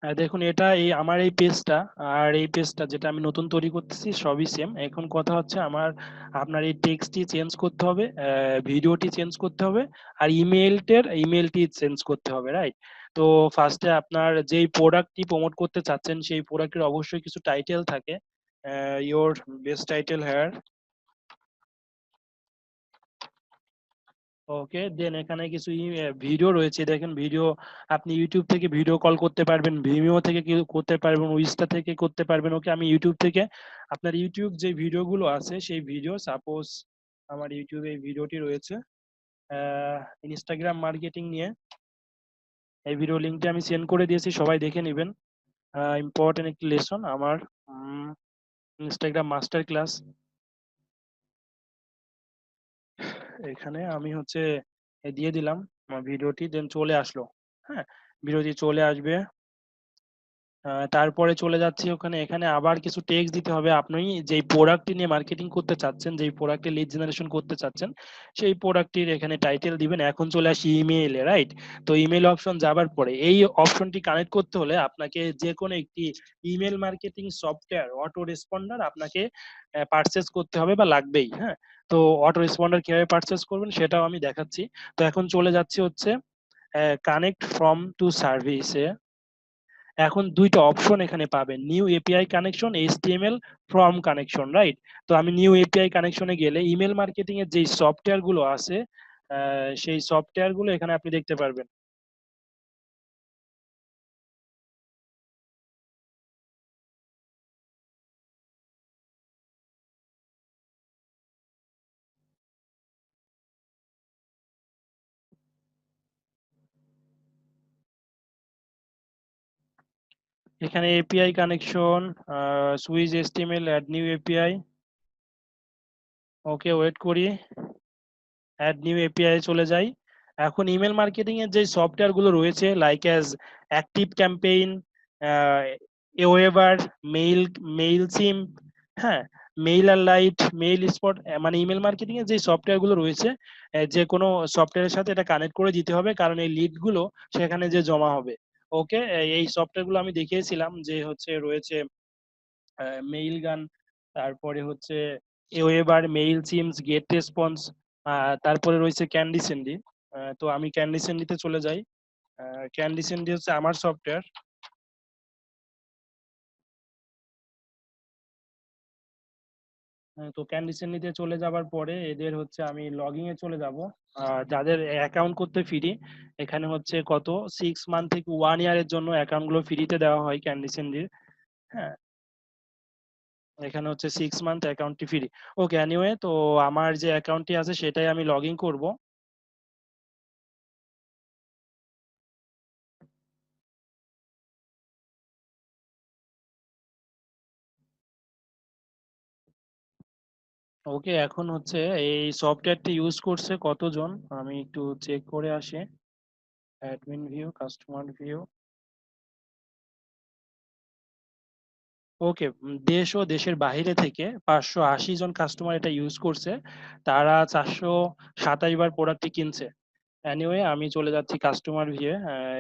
দেখুন এটা এই আমার এই পেজটা আর এই পেজটা যেটা আমি নতুন তৈরি করতেছি সবই সেম। এখন কথা হচ্ছে আমার আপনার এই টেক্সটটি চেঞ্জ করতে হবে, ভিডিওটি চেঞ্জ করতে হবে, আর ইমেলটি চেঞ্জ করতে হবে, রাইট? তো ফার্স্টে আপনার যেই প্রোডাক্টটি প্রমোট করতে চাচ্ছেন সেই প্রোডাক্টের অবশ্যই কিছু টাইটেল থাকে। Your best title here. Okay, then এখানে কিছু ভিডিও রয়েছে, দেখেন ভিডিও। আপনি ইউটিউব থেকে ভিডিও কল করতে পারবেন, ভিমিও থেকে করতে পারবেন, উইস্টা থেকে করতে পারবেন। ওকে, আমি ইউটিউব থেকে আপনার ইউটিউব যে ভিডিওগুলো আছে সেই ভিডিও, সাপোজ আমার ইউটিউবে এই ভিডিওটি রয়েছে ইনস্টাগ্রাম মার্কেটিং নিয়ে। এই ভিডিও লিঙ্কটি আমি সেন্ড করে দিয়েছি, সবাই দেখে নেবেন। ইম্পর্টেন্ট একটি লেসন আমার, ইনস্টাগ্রাম মাস্টার ক্লাস। এখানে আমি হচ্ছে দিয়ে দিলাম ভিডিওটি, দেন চলে আসলো। হ্যাঁ, ভিডিওটি চলে আসবে। তারপরে চলে যাচ্ছি ওখানে, এখানে আবার কিছু টেক্সট দিতে হবে। আপনি যেই প্রোডাক্টটি নিয়ে মার্কেটিং করতে চাচ্ছেন, যেই প্রোডাক্টের লিড জেনারেশন করতে চাচ্ছেন, সেই প্রোডাক্টটির এখানে টাইটেল দিবেন। এখন চলে আসি ইমেইলে, রাইট? তো ইমেল অপশন যাবার পরে এই অপশনটি কানেক্ট করতে হলে আপনাকে যে কোনো একটি email marketing software auto responder আপনাকে পারচেজ করতে হবে বা লাগবেই। হ্যাঁ, তো অটো রেসপন্ডার কিভাবে পারচেজ করবেন সেটাও আমি দেখাচ্ছি। তো এখন চলে যাচ্ছি হচ্ছে কানেক্ট ফ্রম টু সার্ভিসে। এখন দুইটা অপশন এখানে পাবেন, new API connection, HTML form connection, right? তো আমি নিউ এপিআই কানেকশনে গেলে ইমেল মার্কেটিং এর যে সফটওয়্যার গুলো আছে সেই সফটওয়্যার গুলো এখানে আপনি দেখতে পারবেন। এখানে API connection, switch HTML, add new API. Okay, wait করি, অ্যাড নিউ এপিআই চলে যাই। এখন ইমেল মার্কেটিং এর যে সফটওয়্যার গুলো রয়েছে like as ActiveCampaign, AWeber, mail MailChimp, হ্যাঁ, মেইলার লাইট, মেইল স্পট, মানে ইমেল মার্কেটিং এর যে সফটওয়্যার গুলো রয়েছে যে কোনো সফটওয়্যারের সাথে এটা কানেক্ট করে দিতে হবে, কারণ এই লিড গুলো সেখানে যে জমা হবে। ওকে, এই সফটওয়্যার গুলো আমি দেখিয়েছিলাম যে হচ্ছে রয়েছে মেইল গান, তারপরে হচ্ছে এওয়েবার, মেইল সিমস, গেট রেসপন্স, তারপরে রয়েছে ক্যান্ডি স্যান্ডি। তো আমি ক্যান্ডি স্যান্ডিতে চলে যাই। ক্যান্ডি স্যান্ডি হচ্ছে আমার সফটওয়্যার। তো ক্যান্ডি স্যান্ডিতে চলে যাবার পরে এদের হচ্ছে আমি লগইন এ চলে যাব। যাদের অ্যাকাউন্ট করতে ফ্রি, এখানে হচ্ছে কত 6 মান্থ থেকে 1 ইয়ারের জন্য অ্যাকাউন্ট গুলো ফ্রিতে দেওয়া হয় ক্যান্ডি স্যান্ডির। হ্যাঁ, এখানে হচ্ছে 6 মান্থ অ্যাকাউন্টটি ফ্রি। ওকে, এনিওয়ে, তো আমার যে অ্যাকাউন্টটি আছে সেটাই আমি লগ ইন করবো। ওকে, এখন হচ্ছে এই সফটওয়্যারটি ইউজ করছে কতজন আমি একটু চেক করে আসি। Admin view, customer view. Okay, দেশ ও দেশের বাইরে থেকে 580 জন কাস্টমার এটা ইউজ করছে। তারা 427 বার প্রোডাক্টটি কিনছে। এনিওয়ে, আমি চলে যাচ্ছি কাস্টমার ভিউ।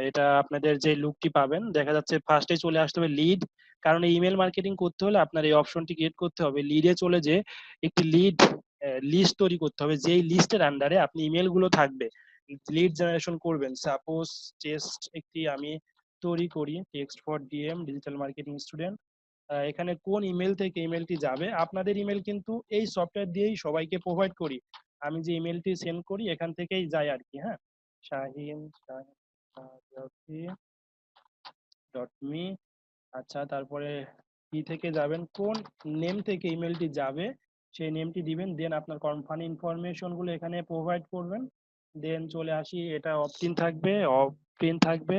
এটা আপনাদের যে লুকটি পাবেন, দেখা যাচ্ছে ফার্স্টে চলে আসতে হবে লিড, কারণ ইমেল মার্কেটিং করতে হলে আপনার এই অপশনটি ক্রিয়েট করতে হবে। লিডে চলে যে একটি লিড লিস্ট তৈরি করতে হবে, যেই লিস্টের আন্ডারে আপনি ইমেল গুলো থাকবে, লিড জেনারেশন করবেন। সাপোজ টেক্সট একটি আমি তৈরি করি, text for DM digital marketing student. এখানে কোন ইমেল থেকে ইমেলটি যাবে, আপনাদের ইমেল কিন্তু এই সফটওয়্যার দিয়েই সবাইকে প্রোভাইড করি। আমি যে ইমেলটি সেন্ড করি এখান থেকেই যায় আর কি। হ্যাঁ, শাহিন ডট মি। আচ্ছা, তারপরে কি থেকে যাবেন, কোন নেম থেকে ইমেলটি যাবে সেই নেমটি দিবেন, দেন আপনার কোম্পানি ইনফরমেশন গুলো এখানে প্রোভাইড করবেন। দেন চলে আসি, এটা অপটিন থাকবে, অপটিন থাকবে।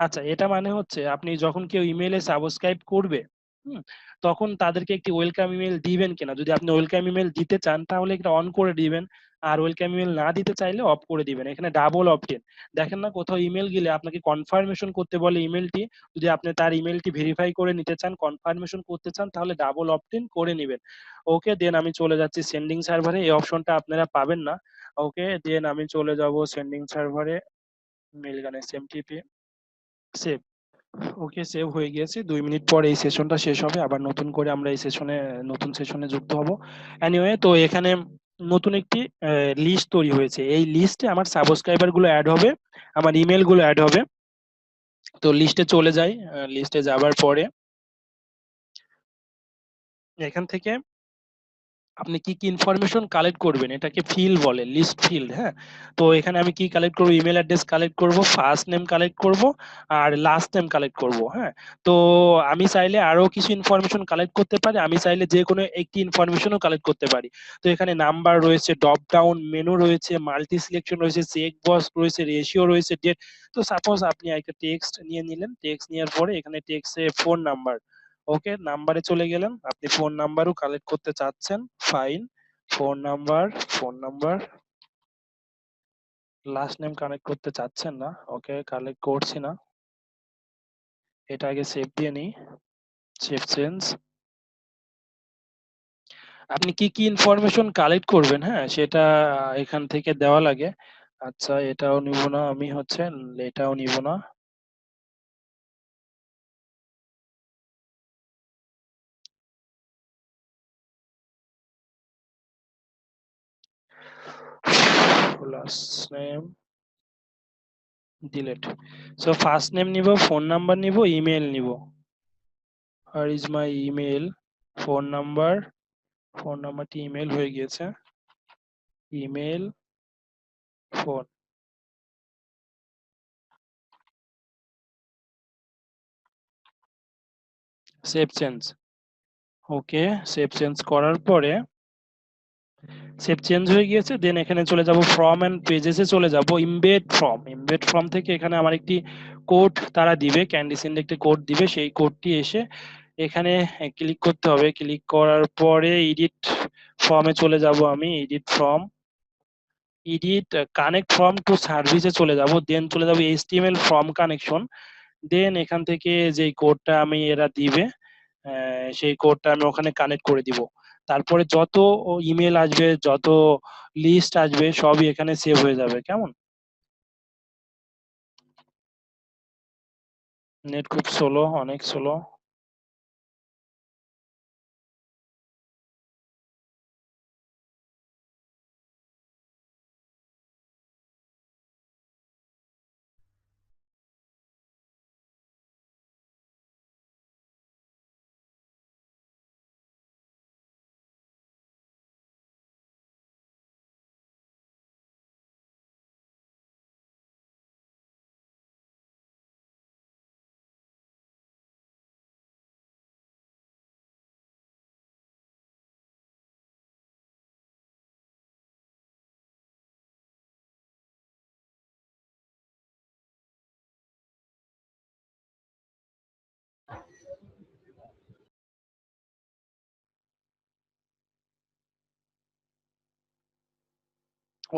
আচ্ছা, এটা মানে হচ্ছে আপনি যখন কেউ ইমেলে সাবস্ক্রাইব করবে, হুম, তখন তাদেরকে একটি ওয়েলকাম ইমেল দিবেন কিনা, যদি আপনি ওয়েলকাম ইমেল দিতে চান তাহলে এটা অন করে দিবেন, আর ওয়েলকাম ইমেল না দিতে চাইলে অফ করে দিবেন। এখানে ডাবল অপটিন। দেখেন না, কোথাও ইমেল গেলে আপনাকে কনফার্মেশন করতে বলে ইমেলটি, যদি আপনি তার ইমেলটি ভেরিফাই করে নিতে চান, কনফার্মেশন করতে চান, তাহলে ডাবল অপটিন করে নেবেন। ওকে, দেন আমি চলে যাচ্ছি সেন্ডিং সার্ভারে। এই অপশনটা আপনারা পাবেন না। ওকে, দেন আমি চলে যাব সেন্ডিং সার্ভারে, মেইলগান এসএমটিপি, সেভ। ওকে, সেভ হয়ে গিয়েছে। 2 মিনিট পর এই সেশনটা শেষ হবে, আবার নতুন করে আমরা এই সেশনে নতুন সেশনে যুক্ত হব। এনিওয়ে, তো এখানে নতুন একটি লিস্ট তৈরি হয়েছে। এই লিস্টে আমার সাবস্ক্রাইবার গুলো অ্যাড হবে, আমার ইমেল গুলো অ্যাড হবে। তো লিস্টে চলে যাই। লিস্টে যাবার পরে এখান থেকে আপনি কি কি ইনফরমেশন কালেক্ট করবেন, এটাকে ফিল্ড বলে, লিস্ট ফিল্ড। হ্যাঁ, তো এখানে আমি কি কালেক্ট করব, ইমেল অ্যাড্রেস কালেক্ট করব, ফার্স্ট নেম কালেক্ট করব, আর লাস্ট নেম কালেক্ট করব। হ্যাঁ, তো আমি চাইলে আরো কিছু ইনফরমেশন কালেক্ট করতে পারি, আমি চাইলে যে কোনো একটি ইনফরমেশনও কালেক্ট করতে পারি। তো এখানে নাম্বার রয়েছে, ড্রপ ডাউন মেনু রয়েছে, মাল্টি সিলেকশন রয়েছে, চেক বক্স রয়েছে, রেশিও রয়েছে, ডেট। তো সাপোজ আপনি একটা টেক্সট নিয়ে নিলেন, টেক্সট নেওয়ার পরে এখানে টেক্সটে ফোন নাম্বার। ওকে, নাম্বারে চলে গেলেন, আপনি ফোন নাম্বারও কালেক্ট করতে চাচ্ছেন, fine. Phone number, phone number, last name connect করতে চাচ্ছেন না, ওকে, কালেক্ট করছি না। এটা আগে সেভ দিয়ে নিই, সেভ চেঞ্জ। আপনি কি কি ইনফরমেশন কালেক্ট করবেন, হ্যাঁ, সেটা এখান থেকে দেওয়া লাগে। আচ্ছা, এটাও নিব না আমি, হচ্ছে এটাও নিব না। Last name delete. So first name নিব, ফোন নাম্বার নিব, ইমেল নিব। আর is my email, phone number, phone নাম্বারটি ইমেল হয়ে গিয়েছে, email, phone, save change. Okay, save change করার পরে সেভ চেঞ্জ হয়ে গিয়েছে। দেন এখানে চলে যাব ফর্ম এন্ড পেজেসে চলে যাব, ইমবেড ফর্ম। ইমবেড ফর্ম থেকে এখানে আমার একটি কোড তারা দিবে, ক্যান্ডিসেন্ড একটি কোড দিবে, সেই কোডটি এসে এখানে ক্লিক করতে হবে। ক্লিক করার পরে এডিট ফর্মে চলে যাব আমি, edit form. Edit connect from to সার্ভিসে চলে যাব, দেন চলে যাব HTML ফ্রম কানেকশন, দেন এখান থেকে যে কোডটা আমি এরা দিবে সেই কোডটা আমি ওখানে কানেক্ট করে দিব। তারপরে যত ইমেল আসবে, যত লিস্ট আসবে সবই এখানে সেভ হয়ে যাবে। কেমন? নেট খুব স্লো, অনেক স্লো।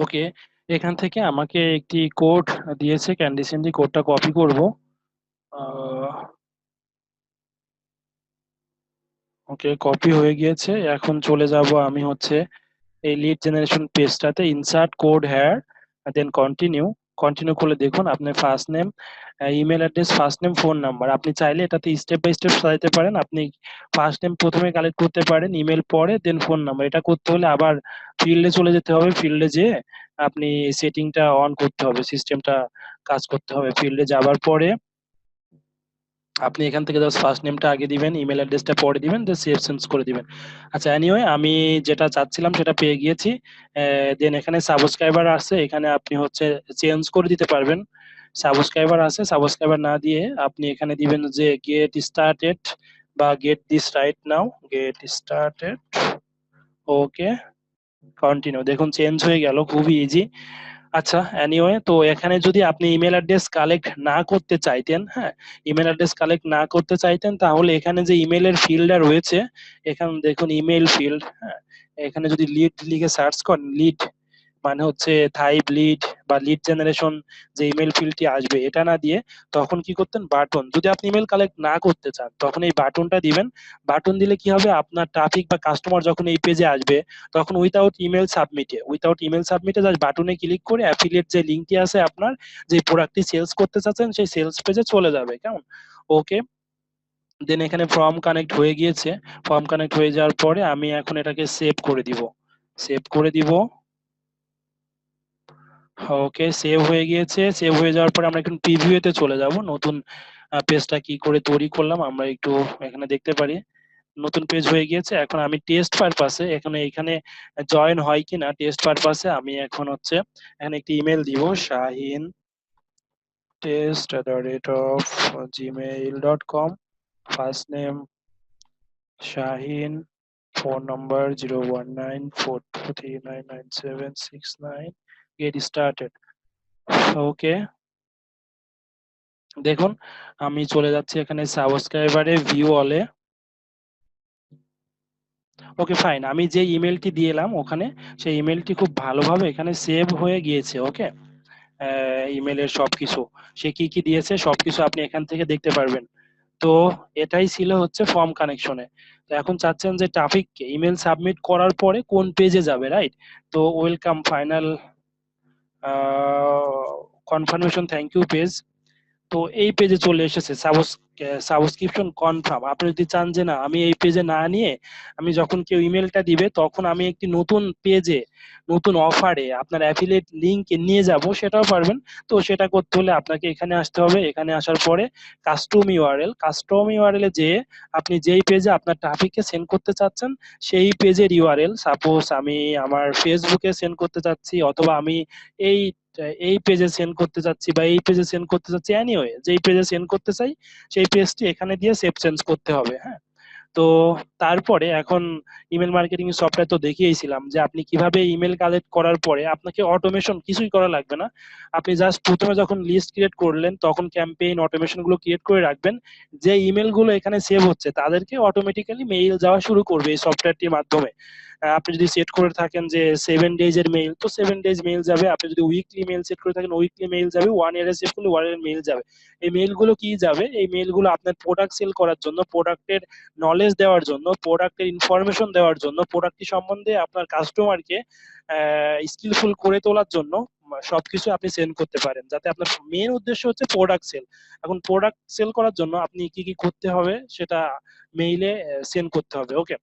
ওকে, এখান থেকে আমাকে একটি কোড দিয়েছে ক্যান্ডিসেন্ডি, কোডটা কপি করব। ওকে, কপি হয়ে গিয়েছে। এখন চলে যাব আমি হচ্ছে এই লিড জেনারেশন পেজটাতে, insert code here, then continue. Continue করলে দেখুন আপনার first name, email address, first name, phone number. আপনি চাইলে এটাতে স্টেপ বাই স্টেপ সাজাতে পারেন। আপনি ফার্স্ট নেম প্রথমে কালেক্ট করতে পারেন, ইমেল পরে, দেন ফোন নাম্বার। এটা করতে হলে আবার ফিল্ডে চলে যেতে হবে, ফিল্ডে যেয়ে আপনি সেটিংটা অন করতে হবে, সিস্টেমটা কাজ করতে হবে। ফিল্ডে যাবার পরে আপনি এখান থেকে জাস্ট ফার্স্ট নেমটা আগে দিবেন, ইমেল অ্যাড্রেসটা পরে দিবেন, দেন সেভ চেঞ্জ করে দিবেন। আচ্ছা, এনিওয়ে আমি যেটা চাচ্ছিলাম সেটা পেয়ে গিয়েছি। দেন এখানে সাবস্ক্রাইবার আছে, এখানে আপনি হচ্ছে চেঞ্জ করে দিতে পারবেন। সাবস্ক্রাইবার আছে, সাবস্ক্রাইবার না দিয়ে আপনি এখানে দিবেন যে গেট স্টার্টেড বা get this right now, gate started. Okay, continue. দেখুন চেঞ্জ হয়ে গেল, খুবই ইজি। আচ্ছা, এনিওয়ে তো এখানে যদি আপনি ইমেল অ্যাড্রেস কালেক্ট না করতে চাইতেন, হ্যাঁ, ইমেল অ্যাড্রেস কালেক্ট না করতে চাইতেন, তাহলে এখানে যে ইমেলের ফিল্ডটা রয়েছে, এখানে দেখুন ইমেল ফিল্ড, হ্যাঁ, এখানে যদি লিড লিখে সার্চ করেন, লিড মানে হচ্ছে থাইপ লিড বা লিড জেনারেশন, যে ইমেল ফিল্ডটি আসবে এটা না দিয়ে তখন কি করতেন, বাটন। যদি আপনি ইমেল কালেক্ট না করতে চান তখন এই বাটনটা দিবেন। বাটন দিলে কি হবে, আপনার ট্রাফিক বা কাস্টমার যখন এই পেজে আসবে তখন উইথাউট ইমেল সাবমিটে জাস্ট বাটনে ক্লিক করে অ্যাফিলিয়েট যে লিঙ্কটি আছে আপনার, যে প্রোডাক্টটি সেলস করতে চাচ্ছেন সেই সেলস পেজে চলে যাবে। কেমন? ওকে, দেন এখানে ফর্ম কানেক্ট হয়ে গিয়েছে। ফর্ম কানেক্ট হয়ে যাওয়ার পরে আমি এখন এটাকে সেভ করে দিব, সেভ করে দিব। ওকে, সেভ হয়ে গিয়েছে। সেভ হয়ে যাওয়ার পরে আমরা এখন প্রিভিউতে চলে যাব। নতুন পেজটা কি করে তৈরি করলাম আমরা একটু এখানে দেখতে পারি। নতুন পেজ হয়ে গিয়েছে। এখন আমি টেস্ট পারপাসে এখানে এখানে জয়েন হয় কিনা টেস্ট পারপাসে আমি এখন হচ্ছে এখানে একটি ইমেল দিব, Shahin test@gmail.com, first name Shahin, phone number 01942399769, get started. Okay, দেখুন আমি চলে যাচ্ছি এখানে সাবস্ক্রাইবারে, ভিউ অলে। ওকে ফাইন, আমি যে ইমেলটি দিয়ে এলাম ওখানে, সেই ইমেলটি খুব ভালোভাবে এখানে সেভ হয়ে গিয়েছে। ওকে, ইমেলের সবকিছু, সে কি কি দিয়েছে সবকিছু আপনি এখান থেকে দেখতে পারবেন। তো এটাই ছিল হচ্ছে ফর্ম কানেকশনে। তো এখন চাচ্ছেন যে ট্রাফিককে ইমেল সাবমিট করার পরে কোন পেজে যাবে, রাইট? তো welcome final confirmation thank you page. তো এই পেজে চলে এসেছে সাবস্ক্রিপশন কনফার্ম। আপনি যদি চান যে না আমি এই পেজে না নিয়ে আমি যখন কেউ ইমেলটা দিবে তখন আমি একটি নতুন পেজে, নতুন অফারে আপনার অ্যাফিলিয়েট লিংকে নিয়ে যাব, সেটাও পারবেন। তো সেটা করতে হলে আপনাকে এখানে আসতে হবে। এখানে আসার পরে কাস্টম ইউআরএল এ যেয়ে আপনি যেই পেজে আপনার ট্রাফিককে সেন্ড করতে চাচ্ছেন সেই পেজের ইউআরএল, সাপোজ আমি আমার ফেসবুকে সেন্ড করতে চাচ্ছি, অথবা আমি এই এই পেজে সেন্ড করতে চাচ্ছি বা এই পেজে সেন্ড করতে চাচ্ছি, এনিওয়ে যেই পেজে সেন্ড করতে চাই সেই পেজটি এখানে দিয়ে সেভ চেঞ্জ করতে হবে। হ্যাঁ, তো তারপরে এখন ইমেল মার্কেটিং সফটওয়্যার তো দেখিয়েছিলাম যে আপনি কিভাবে ইমেল কালেক্ট করার পরে আপনাকে অটোমেশন কিছুই করা লাগবে না। আপনি জাস্ট প্রথমে যখন লিস্ট ক্রিয়েট করলেন তখন ক্যাম্পেইন অটোমেশন গুলো ক্রিয়েট করে রাখবেন। যে ইমেল গুলো এখানে সেভ হচ্ছে তাদেরকে অটোমেটিক্যালি মেইল যাওয়া শুরু করবে এই সফটওয়্যারটির মাধ্যমে। আপনি যদি সেট করে থাকেন যে 7 ডেজ এর মেইল, তো 7 ডেজ মেইল যাবে। আপনি যদি উইকলি মেইল সেট করে থাকেন, উইকলি মেইল যাবে। 1 ইয়ারে সেট করলে 1 ইয়ারের মেইল যাবে। এই মেইলগুলো কি যাবে? এই মেইলগুলো আপনার প্রোডাক্ট সেল করার জন্য, প্রোডাক্টের নলেজ দেওয়ার জন্য, প্রোডাক্টের ইনফরমেশন দেওয়ার জন্য, প্রোডাক্টটি সম্বন্ধে আপনার কাস্টমারকে স্কিলফুল করে তোলার জন্য সবকিছু আপনি সেন্ড করতে পারেন, যাতে আপনার মেইন উদ্দেশ্য হচ্ছে প্রোডাক্ট সেল। এখন প্রোডাক্ট সেল করার জন্য আপনি কি কি করতে হবে সেটা মেইলে সেন্ড করতে হবে। ওকে,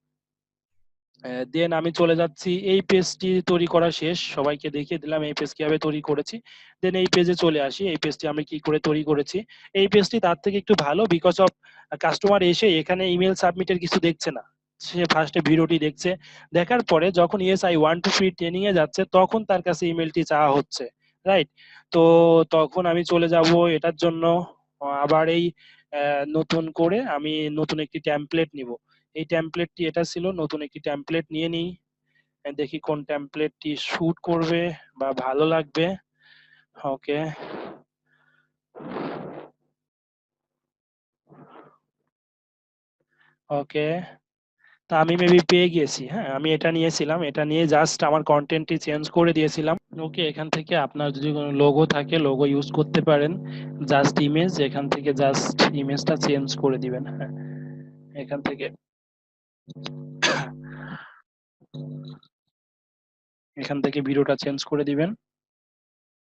দেন আমি চলে যাচ্ছি, এই পেজটি তৈরি করা শেষ, সবাইকে দেখিয়ে দিলাম এই পেজ কিভাবে তৈরি করেছি। দেন এই পেজে চলে আসি, এই পেজটি আমি কি করে তৈরি করেছি। এই পেজটি তার থেকে একটু ভালো, বিকজ অফ কাস্টমার এসে এখানে ইমেল সাবমিটের কিছু দেখছে না। সে ফার্স্টে ভিডিওটি দেখছে, দেখার পরে যখন yes I want to free training এ যাচ্ছে, তখন তার কাছে ইমেলটি চাওয়া হচ্ছে, রাইট? তো তখন আমি চলে যাব এটার জন্য, আবার এই নতুন করে আমি নতুন একটি টেমপ্লেট নিব। এই টেমপ্লেটটি এটা ছিল, নতুন একটি টেমপ্লেট নিয়ে নিই। দেখি কোন টেমপ্লেটটি শুট করবে বা ভালো লাগবে। ওকে, ওকে, তা আমি মেবি পেয়ে গেছি। হ্যাঁ, আমি এটা নিয়েছিলাম, এটা নিয়ে জাস্ট আমার কন্টেন্টটি চেঞ্জ করে দিয়েছিলাম। ওকে, এখান থেকে আপনার যদি কোনো লোগো থাকে, লোগো ইউজ করতে পারেন। জাস্ট ইমেজ, এখান থেকে জাস্ট ইমেজটা চেঞ্জ করে দিবেন। হ্যাঁ, এখান থেকে ভিডিওটা চেঞ্জ করে দিবেন।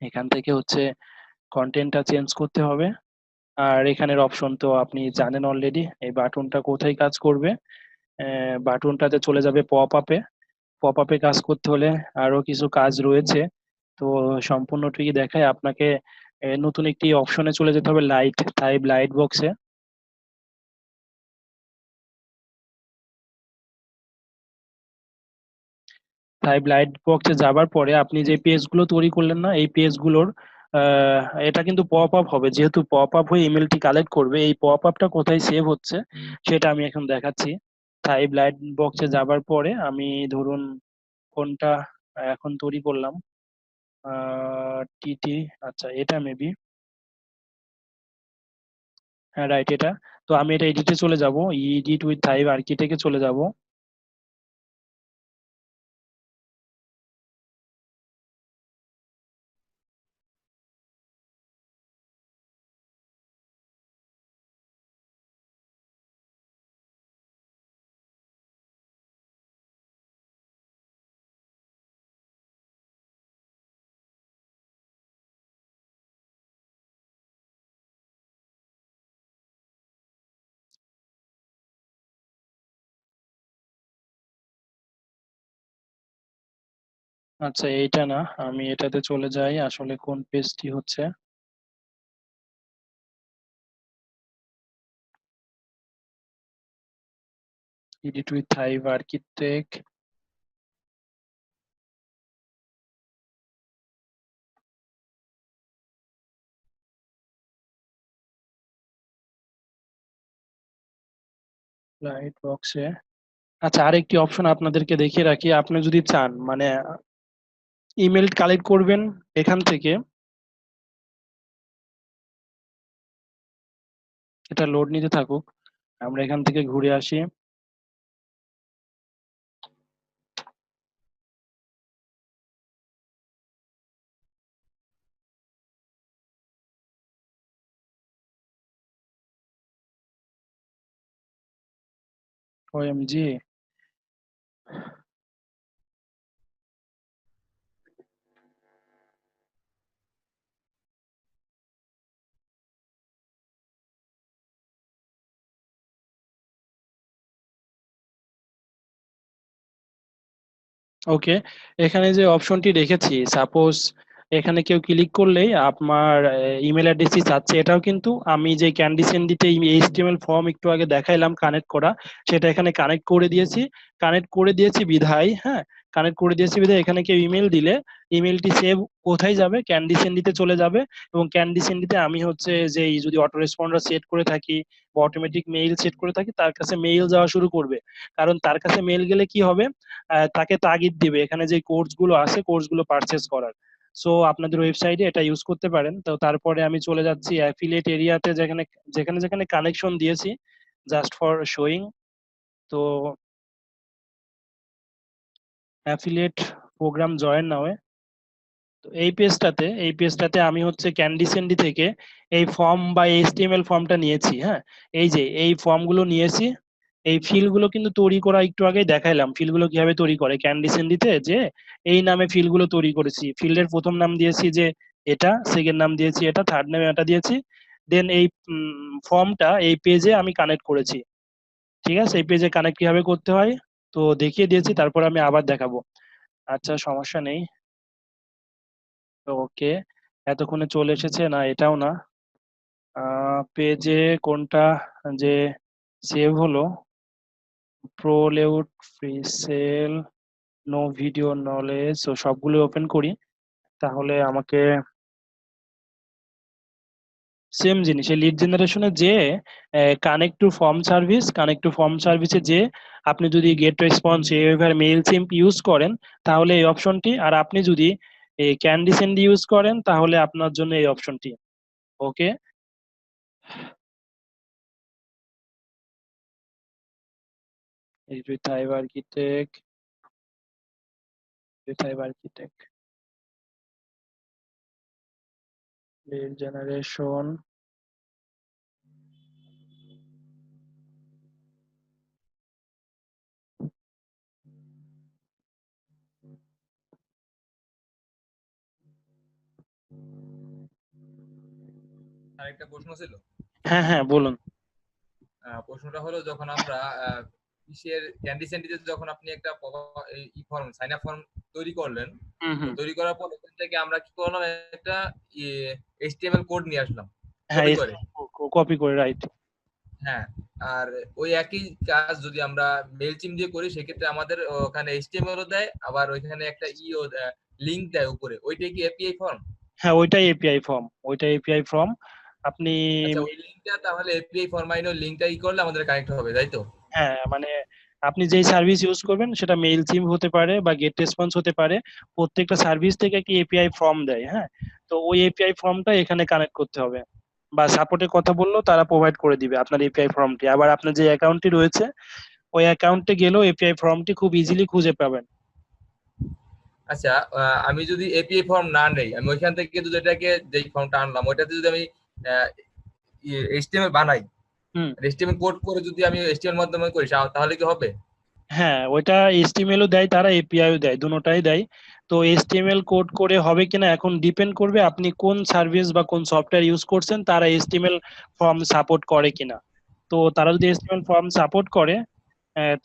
এখান থেকে হচ্ছে কন্টেন্টটা চেঞ্জ করতে হবে। আর এখানের অপশন তো আপনি জানেন অলরেডি, এই বাটনটা কোথায় কাজ করবে। বাটনটাতে চলে যাবে পপ আপে। পপ আপে কাজ করতে হলে আরো কিছু কাজ রয়েছে, তো সম্পূর্ণটি দেখায় আপনাকে। নতুন একটি অপশনে চলে যেতে হবে, লাইট, তাই লাইট বক্সে। তাই লাইট বক্সে যাবার পরে আপনি যে পেজগুলো তৈরি করলেন না, এই পেজগুলোর এটা কিন্তু পপ আপ হবে, যেহেতু পপ আপ হয়ে ইমেলটি কালেক্ট করবে। এই পপ আপটা কোথায় সেভ হচ্ছে সেটা আমি এখন দেখাচ্ছি। তাই লাইট বক্সে যাবার পরে আমি ধরুন কোনটা এখন তৈরি করলাম, টিটি, আচ্ছা এটা মেবি, হ্যাঁ রাইট এটা। তো আমি এটা এডিটে চলে যাব, এডিট উইথ থাইভ আর্কিটেক্টে চলে যাব। আচ্ছা এইটা না, আমি এটাতে চলে যাই, আসলে কোন পেজটি হচ্ছে। এডিট উইথ থাইভ আর্কিটেক্ট, লাইট বক্সে। আচ্ছা, আরেকটি অপশন আপনাদেরকে দেখিয়ে রাখি, আপনি যদি চান মানে ইমেল কালেক্ট করবেন এখান থেকে, এটা লোড নিতে থাকুক, আমরা এখান থেকে ঘুরে আসি। ওএমজি, ওকে, এখানে যে অপশনটি রেখেছি, সাপোজ এখানে কেউ ক্লিক করলেই আপনার ইমেল অ্যাড্রেসটি চাচ্ছে, এটাও কিন্তু আমি যে ক্যান্ডি সেন্ডিতে এইচটিএমএল ফর্ম একটু আগে দেখাইলাম কানেক্ট করা, সেটা এখানে কানেক্ট করে দিয়েছি। কানেক্ট করে দিয়েছি বিধায়, হ্যাঁ, কানেক্ট করে দিয়েছি বিধায় এখানে কেউ ইমেল দিলে ইমেলটি সেভ কোথায় যাবে, ক্যান্ডি সেন্ডিতে চলে যাবে। এবং ক্যান্ডি সেন্ডিতে আমি হচ্ছে যে যদি অটো রেসপন্ডার সেট করে থাকি বা অটোমেটিক মেইল সেট করে থাকি, তার কাছে মেইল যাওয়া শুরু করবে। কারণ তার কাছে মেইল গেলে কি হবে, তাকে তাগিদ দিবে এখানে যে কোর্স গুলো আছে, কোর্স গুলো পারচেজ করার। সো আপনাদের ওয়েবসাইটে এটা ইউজ করতে পারেন। তো তারপরে আমি চলে যাচ্ছি অ্যাফিলিয়েট এরিয়াতে, যেখানে যেখানে যেখানে কানেকশন দিয়েছি, জাস্ট ফর শোয়িং। তো অ্যাফিলিয়েট প্রোগ্রাম জয়েন নাও। তো এই পেজটাতে আমি হচ্ছে ক্যান্ডিসেন্ডি থেকে এই ফর্ম বা এইচটিএমএল ফর্মটা নিয়েছি। হ্যাঁ, এই যে এই ফর্মগুলো নিয়েছি। এই ফিল্ডগুলো কিন্তু তৈরি করা একটু আগেই দেখাইলাম, ফিল্ডগুলো কিভাবে তৈরি করে ক্যান্ডিসেন্ডিতে, যে এই নামে ফিল্ডগুলো তৈরি করেছি। ফিল্ডের প্রথম নাম দিয়েছি যে এটা, সেকেন্ড নাম দিয়েছি এটা, থার্ড নামে এটা দিয়েছি। দেন এই ফর্মটা এই পেজে আমি কানেক্ট করেছি। ঠিক আছে, এই পেজে কানেক্ট কিভাবে করতে হয় তো দেখিয়ে দিয়েছি, তারপর আমি আবার দেখাবো। আচ্ছা, সমস্যা নেই। ওকে, এতক্ষণে চলে এসেছে না, এটাও না। পেজে কোনটা যে সেভ হলো, প্রোলেউট, free sale, no video knowledge, ও সবগুলো ওপেন করি। তাহলে আমাকে সেম জিনিস, এই লিড জেনারেশনে যে কানেক্ট টু ফর্ম সার্ভিসে যে আপনি যদি get response, AWeber, Mailchimp use করেন তাহলে এই অপশনটি, আর আপনি যদি এই ক্যান্ডি সেন্ড ইউজ করেন তাহলে আপনার জন্য এই অপশনটি। ওকে, এই রিথাইভ আর্কিটেক্ট, লিড জেনারেশন, আরেকটা প্রশ্ন ছিল। হ্যাঁ হ্যাঁ বলুন। প্রশ্নটা হলো, যখন আমরা ইসের ক্যান্ডি সেন্ডিতে যখন আপনি একটা ই ফর্ম, সাইন আপ ফর্ম তৈরি করলেন, হুম তো হুম। তৈরি করার পর এখান থেকে আমরা কি করলাম, একটা এইচটিএমএল কোড নিয়ে আসলাম হ্যাঁ, কপি করে। কপি করে, রাইট। হ্যাঁ, আর ওই একই কাজ যদি আমরা মেল চিম দিয়ে করি সেক্ষেত্রে আমাদের ওখানে এইচটিএমএল ও দেয়, আবার ওইখানে একটা লিংক দেয় উপরে, ওইটাই কি এপিআই ফর্ম? হ্যাঁ, ওইটাই এপিআই ফর্ম। আপনি আচ্ছা, ওই লিংকটা তাহলে এপিআই ফর্ম লিংকটা করলে আমাদের কানেক্ট হবে, তাই তো? হ্যাঁ, মানে আপনি যেই সার্ভিস ইউজ করবেন সেটা মেইল সিম হতে পারে বা গেট রেসপন্স হতে পারে, প্রত্যেকটা সার্ভিস থেকে একটি এপিআই ফর্ম দেয়। হ্যাঁ, তো ওই এপিআই ফর্মটা এখানে কানেক্ট করতে হবে, বা সাপোর্টের কথা বললেও তারা প্রোভাইড করে দিবে আপনার এপিআই ফর্মটি। আবার আপনার যে অ্যাকাউন্টটি রয়েছে ওই অ্যাকাউন্টে গেলেও এপিআই ফর্মটি খুব ইজিলি খুঁজে পাবেন। আচ্ছা, আমি যদি এপিআই ফর্ম না নেই, আমি ওইখান থেকে যদি এটাকে যেই ফর্মটা আনলাম ওইটাতে যদি আমি এইচটিএমএল বানাই, হুম। এইচটিএমএল কোড করে যদি আমি এইচটিএমএল মাধ্যমে করি তাহলে কি হবে? হ্যাঁ, ওইটা এইচটিএমএল ও দেয় তারা, এপিআই ও দেয়, দুটোটাই দেয়। তো এইচটিএমএল কোড করে হবে কিনা এখন ডিপেন্ড করবে আপনি কোন সার্ভিস বা কোন সফটওয়্যার ইউজ করছেন, তারা এইচটিএমএল ফর্ম সাপোর্ট করে কিনা। তো তারা যদি এইচটিএমএল ফর্ম সাপোর্ট করে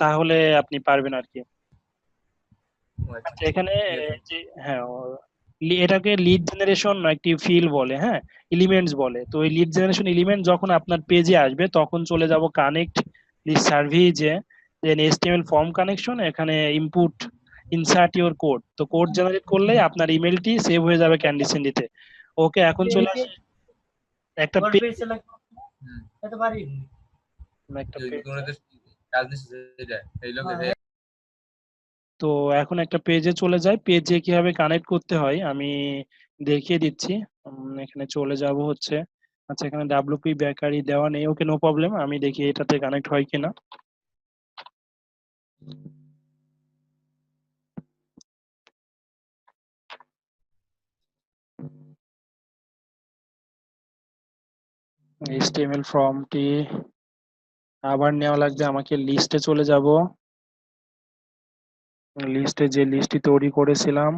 তাহলে আপনি পারবেন আর কি। আচ্ছা, আচ্ছা, এখানে ঠিক আছে। যে হ্যাঁ, এটাকে লিড জেনারেশন একটি ফিল বলে, হ্যাঁ, এলিমেন্টস বলে। তো এই লিড জেনারেশন এলিমেন্ট যখন আপনার পেজে আসবে তখন চলে যাব কানেক্ট লিস্ট সার্ভিসে, দেন এইচটিএমএল ফর্ম কানেকশন, এখানে ইনপুট, ইনসার্ট ইওর কোড। তো কোড জেনারেট করলে আপনার ইমেলটি সেভ হয়ে যাবে ক্যান্ডিসেন্ডিতে। ওকে, এখন চলে আসে একটা পেজ, হুম, একটা ওই পেজ। দুটোতে কাজ নিচ্ছে এটা, এই লোকে তো এখন একটা পেজে চলে যায়, পেজে কিভাবে কানেক্ট করতে হয় আমি দেখিয়ে দিচ্ছি। এখানে চলে যাব হচ্ছে, আচ্ছা এখানে ডাব্লিউপি বেকারি দেওয়া নেই, ওকে নো প্রবলেম, আমি দেখি এটাতে কানেক্ট হয় কিনা। এইচটিএমএল ফর্মটি আবার নেওয়া লাগবে, আমাকে লিস্টে চলে যাব। লিস্টে যে লিস্টটি তৈরি করেছিলাম,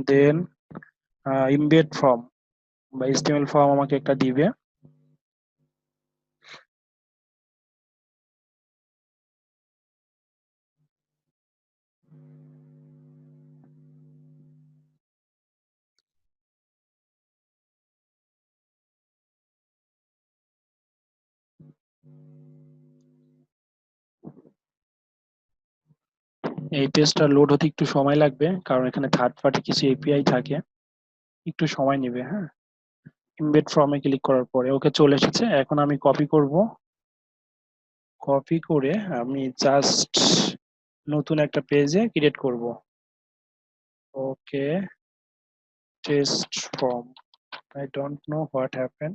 দেন ইমবেড ফর্ম বা এইচটিএমএল ফর্ম আমাকে একটা দিবে। এই পেজটা লোড হতে একটু সময় লাগবে কারণ এখানে থার্ড পার্টি কিছু এপিআই থাকে, একটু সময় নেবে। হ্যাঁ, ইমবেড ফর্মে ক্লিক করার পরে ওকে চলে এসেছে। এখন আমি কপি করব, কপি করে আমি জাস্ট নতুন একটা পেজে ক্রিয়েট করব। Okay, test form, I don't know what happen,